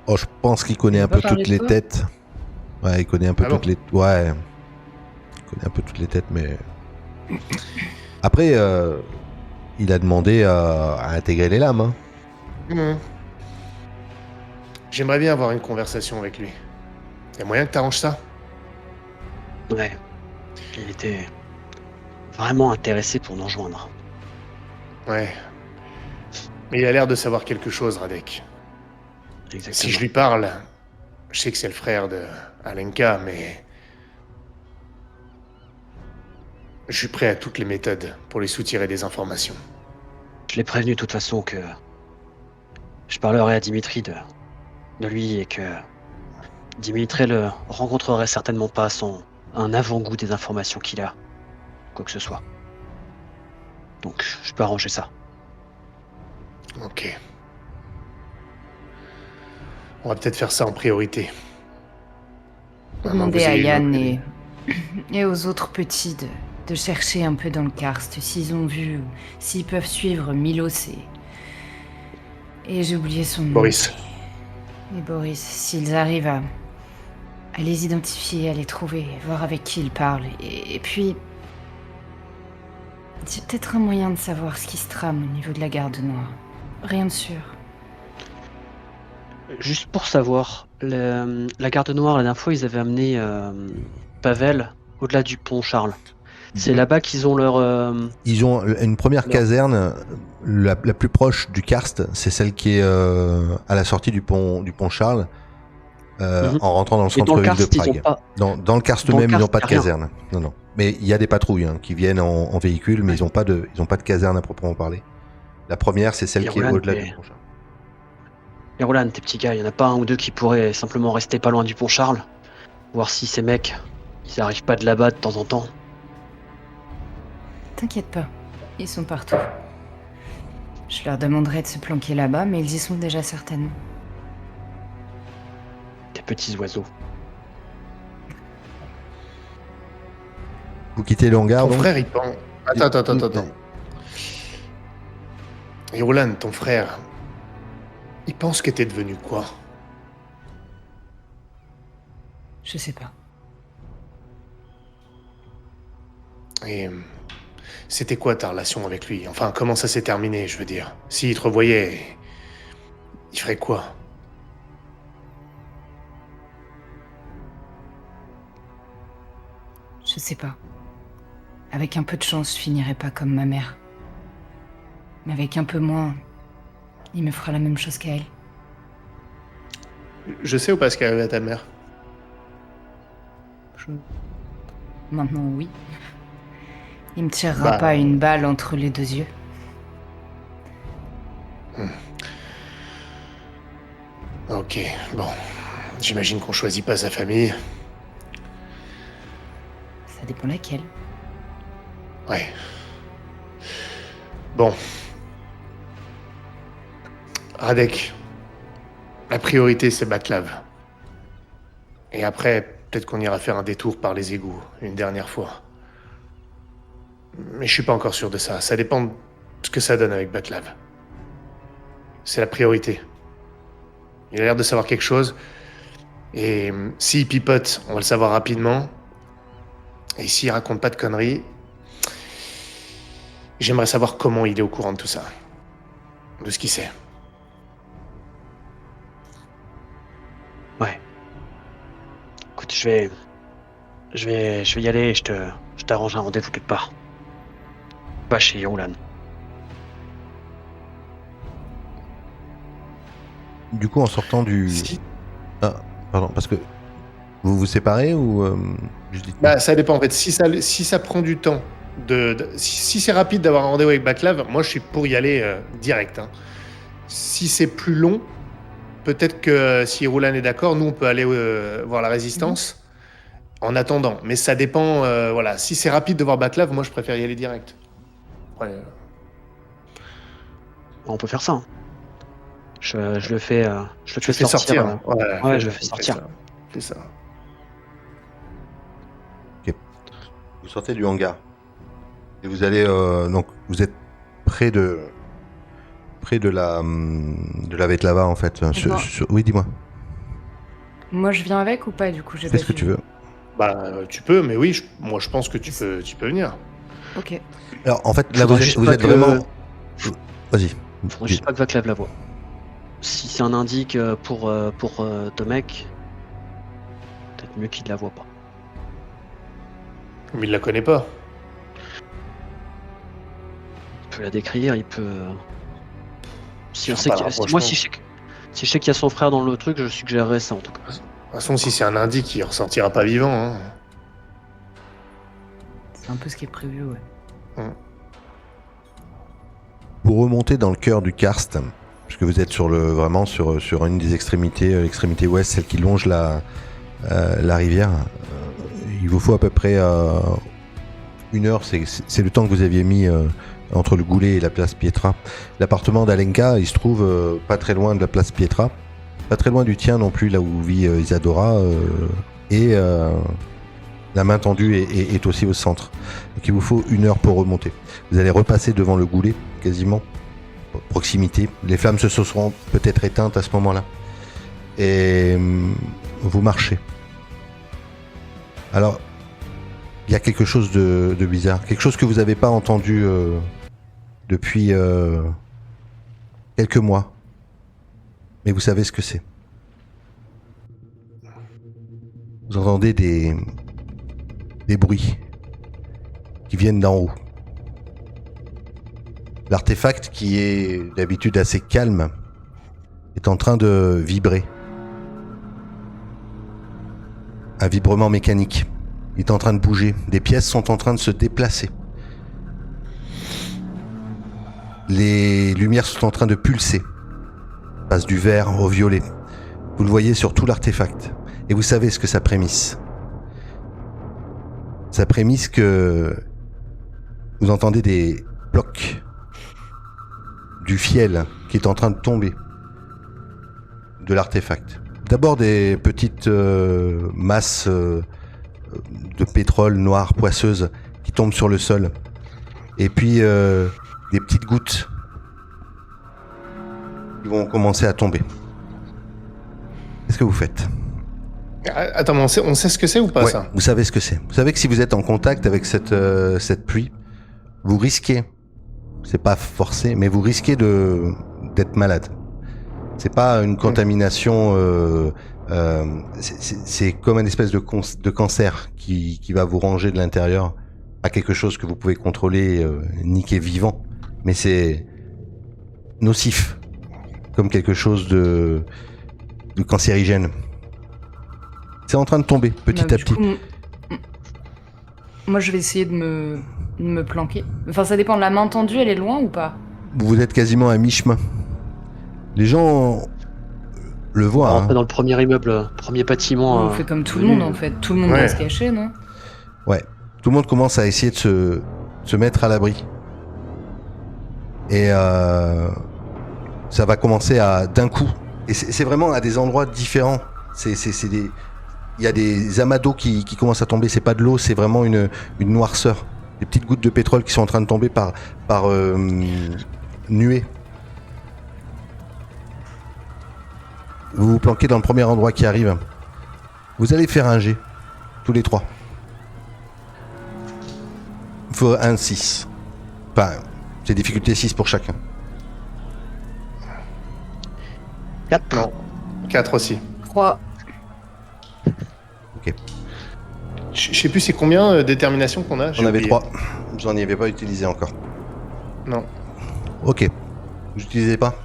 S2: Oh, je pense qu'il connaît
S5: Il
S2: un
S5: va
S2: peu
S5: parler
S2: toutes
S5: de
S2: les
S5: toi
S2: têtes. Ouais, il connaît un peu
S1: Ah bon
S2: toutes les... Ouais. Il connaît un peu toutes les têtes, mais... Après, il a demandé à intégrer les lames. Hein.
S1: Mhm. J'aimerais bien avoir une conversation avec lui. Y a moyen que t'arranges ça?
S3: Ouais. Il était vraiment intéressé pour nous rejoindre.
S1: Ouais. Mais il a l'air de savoir quelque chose, Radek.
S3: Exactement.
S1: Si je lui parle, je sais que c'est le frère de Alenka, mais... Je suis prêt à toutes les méthodes pour lui soutirer des informations.
S3: Je l'ai prévenu de toute façon que je parlerai à Dimitri de lui et que Dimitri le rencontrerait certainement pas sans un avant-goût des informations qu'il a. Quoi que ce soit. Donc je peux arranger ça.
S1: Ok. On va peut-être faire ça en priorité.
S5: Demandez
S1: Vous
S5: à
S1: avez
S5: Yann
S1: une-
S5: et aux autres petits de chercher un peu dans le karst, s'ils ont vu, ou s'ils peuvent suivre Milos et j'ai oublié son nom.
S1: Boris.
S5: Et Boris, s'ils arrivent à les identifier, à les trouver, voir avec qui ils parlent. Et puis, c'est peut-être un moyen de savoir ce qui se trame au niveau de la garde noire. Rien de sûr.
S3: Juste pour savoir, la garde noire, la dernière fois, ils avaient amené Pavel au-delà du pont Charles. C'est là-bas qu'ils ont leur...
S2: Ils ont une première
S3: Non.
S2: caserne, la plus proche du karst, c'est celle qui est à la sortie du pont Charles, en rentrant dans le
S3: Et dans le
S2: centre-ville de
S3: karst, ils
S2: Prague.
S3: ont pas...
S2: Dans le karst
S3: dans le
S2: même, ils n'ont
S3: karst,
S2: pas de
S3: rien.
S2: caserne. Non. Mais il y a des patrouilles qui viennent en véhicule, mais ils n'ont pas de caserne à proprement parler. La première, c'est celle
S3: Et
S2: qui est
S3: Roland,
S2: au-delà
S3: mais-
S2: du pont Charles.
S3: Et Roland, tes petits gars, il y en a pas un ou deux qui pourraient simplement rester pas loin du pont Charles, voir si ces mecs, ils arrivent pas de là-bas de temps en temps.
S5: T'inquiète pas, ils sont partout. Je leur demanderai de se planquer là-bas, mais ils y sont déjà certainement.
S3: Des petits oiseaux.
S2: Vous quittez le hangar,
S1: Ton
S2: donc
S1: frère, il pense. Attends. Et Roland, ton frère, il pense que t'es devenu quoi?
S5: Je sais pas.
S1: Et c'était quoi ta relation avec lui? Enfin, comment ça s'est terminé, je veux dire? S'il te revoyait, il ferait quoi?
S5: Je sais pas. Avec un peu de chance, je finirai pas comme ma mère. Mais avec un peu moins, il me fera la même chose qu'à elle.
S1: Je sais ou pas ce qui est arrivé à ta mère?
S5: Maintenant, oui. Il me tirera
S1: Bah,
S5: pas une balle entre les deux yeux.
S1: Ok, bon. J'imagine qu'on choisit pas sa famille.
S5: Ça dépend laquelle.
S1: Ouais. Bon. Radek. La priorité, c'est Batlav. Et après, peut-être qu'on ira faire un détour par les égouts, une dernière fois. Mais je suis pas encore sûr de ça. Ça dépend de ce que ça donne avec Batlav. C'est la priorité. Il a l'air de savoir quelque chose. Et s'il pipote, on va le savoir rapidement. Et s'il raconte pas de conneries, j'aimerais savoir comment il est au courant de tout ça. De ce qu'il sait.
S3: Ouais. Écoute, je vais y aller et je t'arrange un rendez-vous quelque part. Pas chez Roland.
S2: du coup, en sortant du...
S1: Si-
S2: Ah, pardon, parce que vous vous séparez ou... je dis...
S1: Bah, ça dépend en fait. Si ça prend du temps, si c'est rapide d'avoir un rendez-vous avec Batlav, moi je suis pour y aller direct. Hein. Si c'est plus long, peut-être que si Roland est d'accord, nous on peut aller voir la résistance en attendant. Mais ça dépend. Voilà. Si c'est rapide de voir Batlav, moi je préfère y aller direct. Ouais.
S3: On peut faire ça. Hein. Je le fais, je le
S1: Tu
S3: fais
S1: fais sortir.
S3: hein.
S1: Ouais,
S3: je le fais sortir.
S1: C'est ça.
S2: Vous sortez du hangar. Et vous allez... donc, vous êtes près de la Vetlava, en fait.
S5: D'accord.
S2: Oui, dis-moi.
S5: Moi, je viens avec ou pas, du coup? J'ai
S2: Fais
S5: pas
S2: ce que
S5: suivi.
S2: tu veux.
S1: Bah, tu peux, mais oui, moi je pense que tu peux venir.
S5: Ok.
S2: Alors, en fait, là,
S3: Faudrait
S2: vous
S3: juste
S2: êtes
S3: pas
S2: vraiment... Vas-y.
S3: Faudrait juste pas que Vaclav la voie. Si c'est un indique pour Tomek, peut-être mieux qu'il la voit pas.
S1: Mais il la connaît pas.
S3: Il peut la décrire, il peut. Si on
S1: Faire
S3: sait
S1: pas
S3: qu'il y a-
S1: le
S3: si- moi,
S1: rapprochement.
S3: si je sais qu'il y a son frère dans le truc, je suggérerais ça en tout cas.
S1: De toute façon, si c'est un indice, il ressortira pas vivant. Hein.
S5: C'est un peu ce qui est prévu, ouais.
S2: Pour remonter dans le cœur du karst, puisque vous êtes vraiment sur une des extrémités, l'extrémité ouest, celle qui longe la rivière, il vous faut à peu près 1 heure. C'est le temps que vous aviez mis entre le Goulet et la place Pietra. L'appartement d'Alenka, il se trouve pas très loin de la place Pietra, pas très loin du tien non plus, là où vit Isadora, et la main tendue est aussi au centre. Donc il vous faut 1 heure pour remonter. Vous allez repasser devant le Goulet, quasiment, proximité. Les flammes se seront peut-être éteintes à ce moment-là. Et vous marchez. Alors, il y a quelque chose de bizarre, quelque chose que vous n'avez pas entendu depuis quelques mois, mais vous savez ce que c'est. Vous entendez des bruits qui viennent d'en haut. L'artefact, qui est d'habitude assez calme, est en train de vibrer. Un vibrement mécanique. Il est en train de bouger. Des pièces sont en train de se déplacer. Les lumières sont en train de pulser. Passe du vert au violet. Vous le voyez sur tout l'artefact. Et vous savez ce que ça prémisse. Ça prémisse que vous entendez des blocs, du fiel qui est en train de tomber de l'artefact. D'abord des petites masses de pétrole noir poisseuse qui tombent sur le sol. Et puis des petites gouttes qui vont commencer à tomber. Qu'est-ce que vous faites ?
S1: Attends, mais on sait ce que c'est ou pas,
S2: Ouais,
S1: ça?
S2: vous savez ce que c'est. Vous savez que si vous êtes en contact avec cette pluie, vous risquez, c'est pas forcé, mais vous risquez d'être malade. C'est pas une contamination, c'est comme une espèce de cancer qui va vous ranger de l'intérieur. Pas quelque chose que vous pouvez contrôler, niquer vivant, mais c'est nocif, comme quelque chose de cancérigène. C'est en train de tomber petit à petit.
S4: Moi, je vais essayer de me planquer. Enfin, ça dépend de la main tendue, elle est loin ou pas?
S2: Vous êtes quasiment à mi-chemin. Les gens le
S3: On
S2: voient.
S3: rentre dans le premier immeuble, premier bâtiment.
S4: On fait comme tout le monde, en fait. Tout le monde
S1: Ouais.
S4: doit se cacher, non?
S2: Ouais. Tout le monde commence à essayer de se mettre à l'abri. Et ça va commencer d'un coup. Et c'est vraiment à des endroits différents. Il y a des amas d'eau qui commencent à tomber. C'est pas de l'eau, c'est vraiment une noirceur. Des petites gouttes de pétrole qui sont en train de tomber par nuées. Vous vous planquez dans le premier endroit qui arrive. Vous allez faire un jet, tous les trois. Il faut un 6. Enfin, c'est difficulté 6 pour chacun.
S3: 4.
S1: Non. 4 aussi.
S4: 3.
S2: Ok.
S1: Je sais plus c'est combien détermination qu'on a.
S2: J'en avais 3. J'en y avais pas utilisé encore.
S1: Non.
S2: Ok. Vous n'utilisez pas ?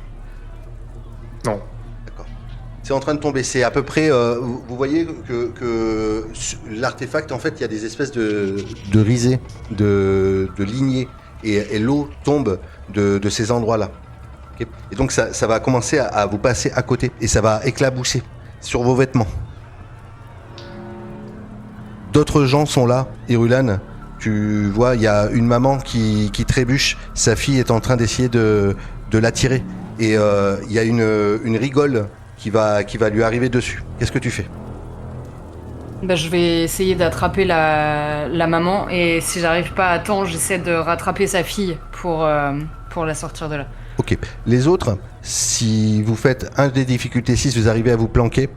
S1: Non.
S2: D'accord. C'est en train de tomber. C'est à peu près... vous voyez que l'artefact, en fait, il y a des espèces de risées, de lignées. Et l'eau tombe de ces endroits-là. Okay. Et donc ça va commencer à vous passer à côté. Et ça va éclabousser sur vos vêtements. D'autres gens sont là. Irulan, tu vois, il y a une maman qui trébuche. Sa fille est en train d'essayer de l'attirer. Et il y a une rigole qui va lui arriver dessus. Qu'est-ce que tu fais ?
S4: Bah, je vais essayer d'attraper la maman et si j'arrive pas à temps, j'essaie de rattraper sa fille pour la sortir de là.
S2: Ok. Les autres, si vous faites un des difficultés 6, vous arrivez à vous planquer.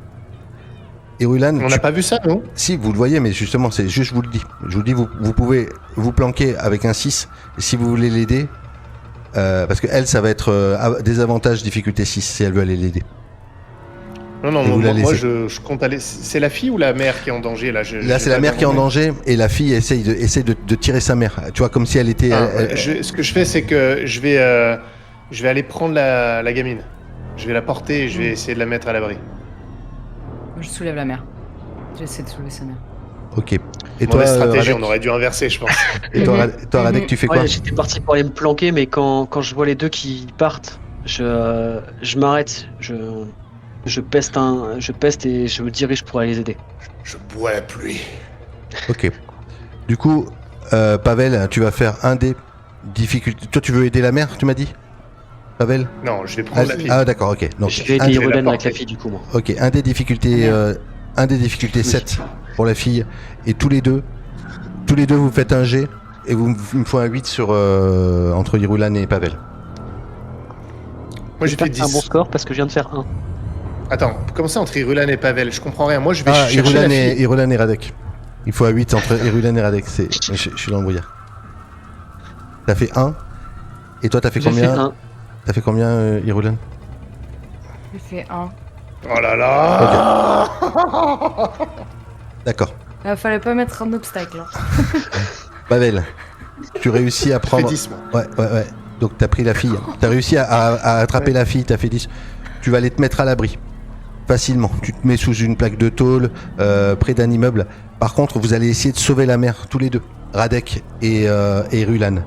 S2: Irulan,
S1: On n'a pas vu ça, non?
S2: si, vous le voyez, mais justement, c'est juste, je vous le dis. Je vous dis, vous pouvez vous planquer avec un 6. Si vous voulez l'aider, parce que elle, ça va être des avantages difficulté 6 si elle veut aller l'aider.
S1: Non,
S2: Et vous la
S1: moi
S2: laissez.
S1: je compte aller. C'est la fille ou la mère qui est en danger là?
S2: Là, c'est la mère qui est en danger et la fille essaie de tirer sa mère. Tu vois, comme si elle était.
S1: Ce que je fais, c'est que je vais aller prendre la gamine. Je vais la porter et je vais essayer de la mettre à l'abri.
S4: Je soulève la mère. J'essaie de soulever sa mère.
S2: Ok. Et toi,
S1: Mauvaise stratégie,
S2: Radek,
S1: on aurait dû inverser, je pense.
S2: et toi, Radek, tu fais quoi ?
S3: Ouais, j'étais parti pour aller me planquer, mais quand je vois les deux qui partent, je m'arrête. Je peste et je me dirige pour aller les aider.
S1: Je bois la pluie.
S2: Ok. Du coup, Pavel, tu vas faire un dé difficulté. Toi, tu veux aider la mère, tu m'as dit, Pavel?
S1: Non, je vais prendre la fille.
S2: Ah, d'accord, ok. Donc,
S3: Je vais
S2: un,
S3: aider
S1: je vais la
S3: Irulan avec
S1: porter.
S3: la fille du coup moi.
S2: ok, un des difficultés 7 pour la fille. Et tous les deux, vous faites un G. Et il me faut un 8 sur, entre Irulan et Pavel.
S1: Moi, j'ai fait
S3: J'espère que c'est un
S1: 10.
S3: bon score parce que je viens de faire 1.
S1: Attends, comment ça entre Irulan et Pavel? Je comprends rien. Moi, je vais
S2: Ah,
S1: chercher la fille.
S2: Irulan et Radek. Il faut un 8 entre Irulan et Radek. Je suis dans le brouillard. T'as fait 1. Et toi, t'as fait
S3: J'ai fait
S2: combien?
S3: 1.
S2: T'as fait combien, Irulan?
S4: J'ai fait 1.
S1: Oh là là.
S2: D'accord.
S4: Il fallait pas mettre un obstacle. Hein.
S2: Pavel, tu réussis à
S1: J'ai fait
S2: prendre...
S1: 10, moi.
S2: Ouais. Donc t'as pris la fille. T'as réussi à attraper la fille, t'as fait 10. Tu vas aller te mettre à l'abri. Facilement. Tu te mets sous une plaque de tôle, près d'un immeuble. Par contre, vous allez essayer de sauver la mère, tous les deux. Radek et Irulan.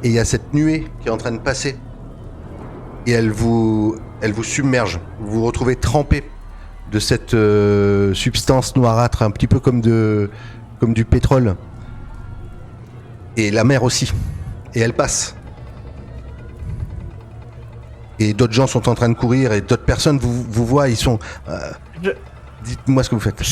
S2: Et il y a cette nuée qui est en train de passer. Et elle vous submerge. Vous vous retrouvez trempé de cette substance noirâtre, un petit peu comme du pétrole. Et la mer aussi. Et elle passe. Et d'autres gens sont en train de courir et d'autres personnes vous voient, ils sont... Dites-moi ce que vous faites.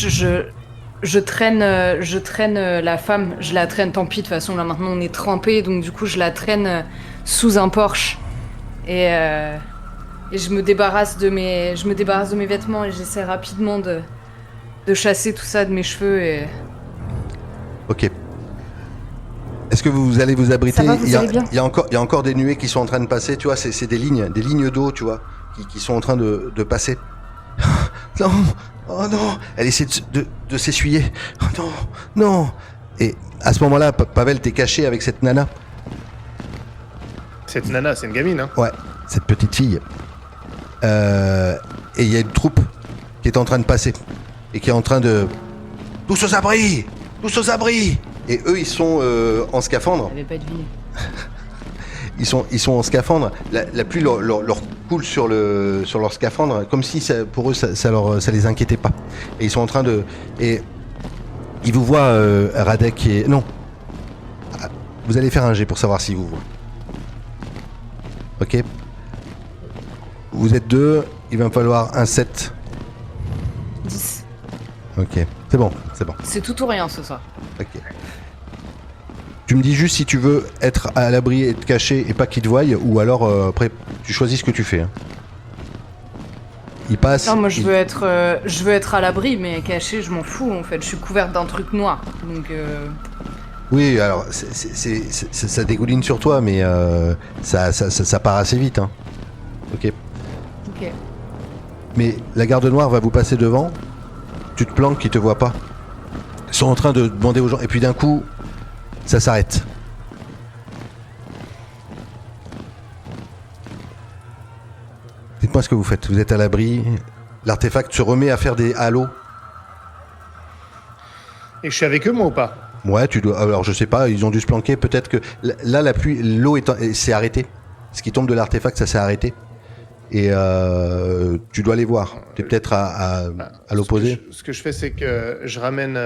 S4: Je traîne la femme, je la traîne, tant pis, de toute façon, là maintenant on est trempés, donc du coup je la traîne sous un Porsche. Et je me débarrasse de mes vêtements et j'essaie rapidement de chasser tout ça de mes cheveux et...
S2: Ok. Est-ce que vous allez vous abriter?
S4: Ça va, vous allez bien?
S2: Il y a encore des nuées qui sont en train de passer, tu vois, c'est des lignes d'eau, tu vois, qui sont en train de passer. Non, oh non, elle essaie de s'essuyer. Oh non, non. Et à ce moment-là, Pavel, t'es caché avec cette nana.
S1: Cette nana, c'est une gamine, hein.
S2: Ouais, cette petite fille. Et il y a une troupe qui est en train de passer et qui est en train de... Tous aux abris! Tous aux abris! Et eux, ils sont en scaphandre.
S5: J'avais pas deviné.
S2: Ils sont en scaphandre. La pluie leur coule sur leur scaphandre, comme si pour eux ça les inquiétait pas. Et ils sont en train de... Et ils vous voient, Radek et... Non. Vous allez faire un jet pour savoir s'ils vous voient. Ok. Vous êtes deux, il va me falloir un 7.
S4: 10.
S2: Ok. C'est bon.
S4: C'est tout ou rien ce soir.
S2: Ok. Tu me dis juste si tu veux être à l'abri et te cacher et pas qu'ils te voient, ou alors après tu choisis ce que tu fais. Hein. Il passe.
S4: Non, moi je veux être à l'abri, mais caché, je m'en fous en fait. Je suis couverte d'un truc noir, donc.
S2: Oui, alors ça dégouline sur toi, mais ça part assez vite. Hein. Ok.
S4: Ok.
S2: Mais la garde noire va vous passer devant. Tu te planques, ils te voient pas. Ils sont en train de demander aux gens, et puis d'un coup, ça s'arrête. Dites-moi ce que vous faites. Vous êtes à l'abri. L'artefact se remet à faire des halos.
S1: Et je suis avec eux, moi, ou pas?
S2: Ouais, tu dois. Alors je sais pas, ils ont dû se planquer. Peut-être que là, la pluie, l'eau s'est arrêtée. Ce qui tombe de l'artefact, ça s'est arrêté. Et tu dois les voir. T'es peut-être à l'opposé.
S1: Ce que je fais, c'est que je ramène.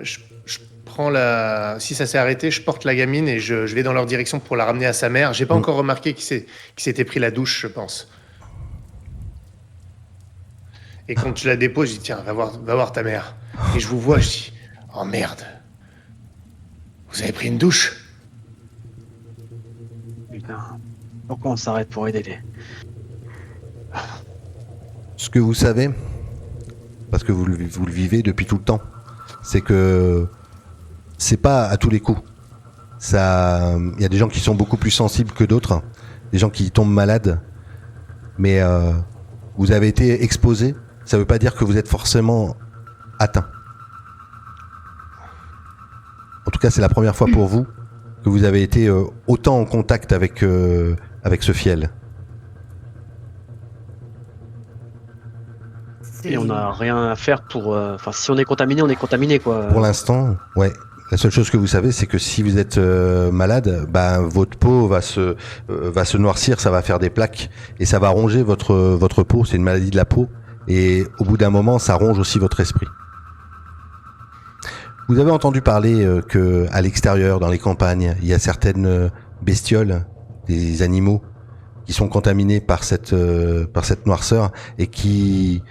S1: Je prends la. Si ça s'est arrêté, je porte la gamine et je vais dans leur direction pour la ramener à sa mère. J'ai pas encore remarqué qu'il s'était pris la douche, je pense. Et quand je la dépose, je dis tiens, va voir ta mère. Et je vous vois, je dis oh merde. Vous avez pris une douche?
S3: Putain. Pourquoi on s'arrête pour aider les...
S2: Ce que vous savez, parce que vous le vivez depuis tout le temps, c'est que c'est pas à tous les coups. Il y a des gens qui sont beaucoup plus sensibles que d'autres, des gens qui tombent malades, mais vous avez été exposé, ça veut pas dire que vous êtes forcément atteint. En tout cas, c'est la première fois pour vous que vous avez été autant en contact avec ce fiel.
S3: Et on n'a rien à faire pour... Enfin, si on est contaminé, quoi.
S2: Pour l'instant, ouais. La seule chose que vous savez, c'est que si vous êtes malade, votre peau va se noircir, ça va faire des plaques et ça va ronger votre peau. C'est une maladie de la peau et au bout d'un moment, ça ronge aussi votre esprit. Vous avez entendu parler que à l'extérieur, dans les campagnes, il y a certaines bestioles, des animaux qui sont contaminés par cette noirceur et qui,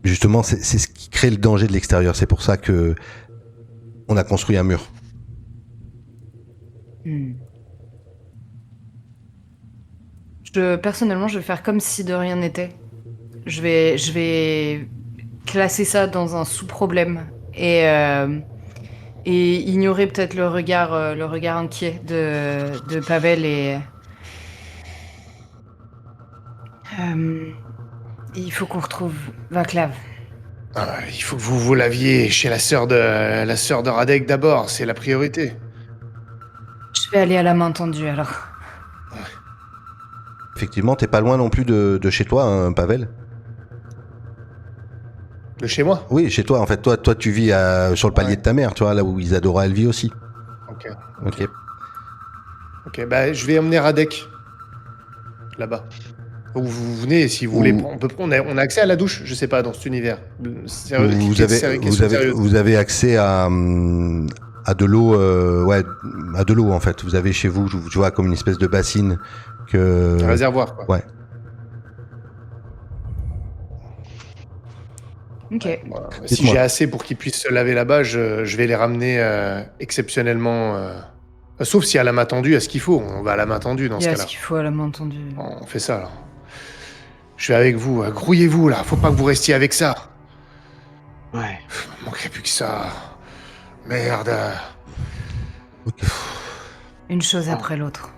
S2: justement, c'est ce qui crée le danger de l'extérieur. C'est pour ça que on a construit un mur.
S4: Personnellement, je vais faire comme si de rien n'était. Je vais classer ça dans un sous-problème et ignorer peut-être le regard inquiet de Pavel et... il faut qu'on retrouve Vaclav.
S1: Ah, il faut que vous laviez chez la sœur de Radek d'abord, c'est la priorité.
S4: Je vais aller à la main tendue alors.
S2: Effectivement, t'es pas loin non plus de chez toi, hein, Pavel.
S1: De chez moi?
S2: Oui, chez toi. En fait, toi, tu vis sur le palier de ta mère, tu vois, là où Isadora elle vit aussi.
S1: Ok. Ok, bah je vais emmener Radek là-bas. Ou vous venez si vous voulez. On a accès à la douche, je sais pas, dans cet univers.
S2: Vous avez accès à de l'eau, à de l'eau en fait. Vous avez chez vous, tu vois, comme une espèce de bassine que.
S1: Un réservoir, quoi.
S2: Ouais.
S4: Ok.
S1: Voilà. Si j'ai assez pour qu'ils puissent se laver là-bas, je vais les ramener exceptionnellement. Sauf si à la main tendue, à ce qu'il faut. On va à la main tendue dans
S4: Il
S1: ce
S4: y a
S1: cas-là.
S4: ce qu'il faut à la main tendue.
S1: On fait ça alors. Je vais avec vous. Grouillez-vous là. Faut pas que vous restiez avec ça.
S3: Ouais.
S1: Il manquerait plus que ça. Merde.
S4: Une chose après l'autre.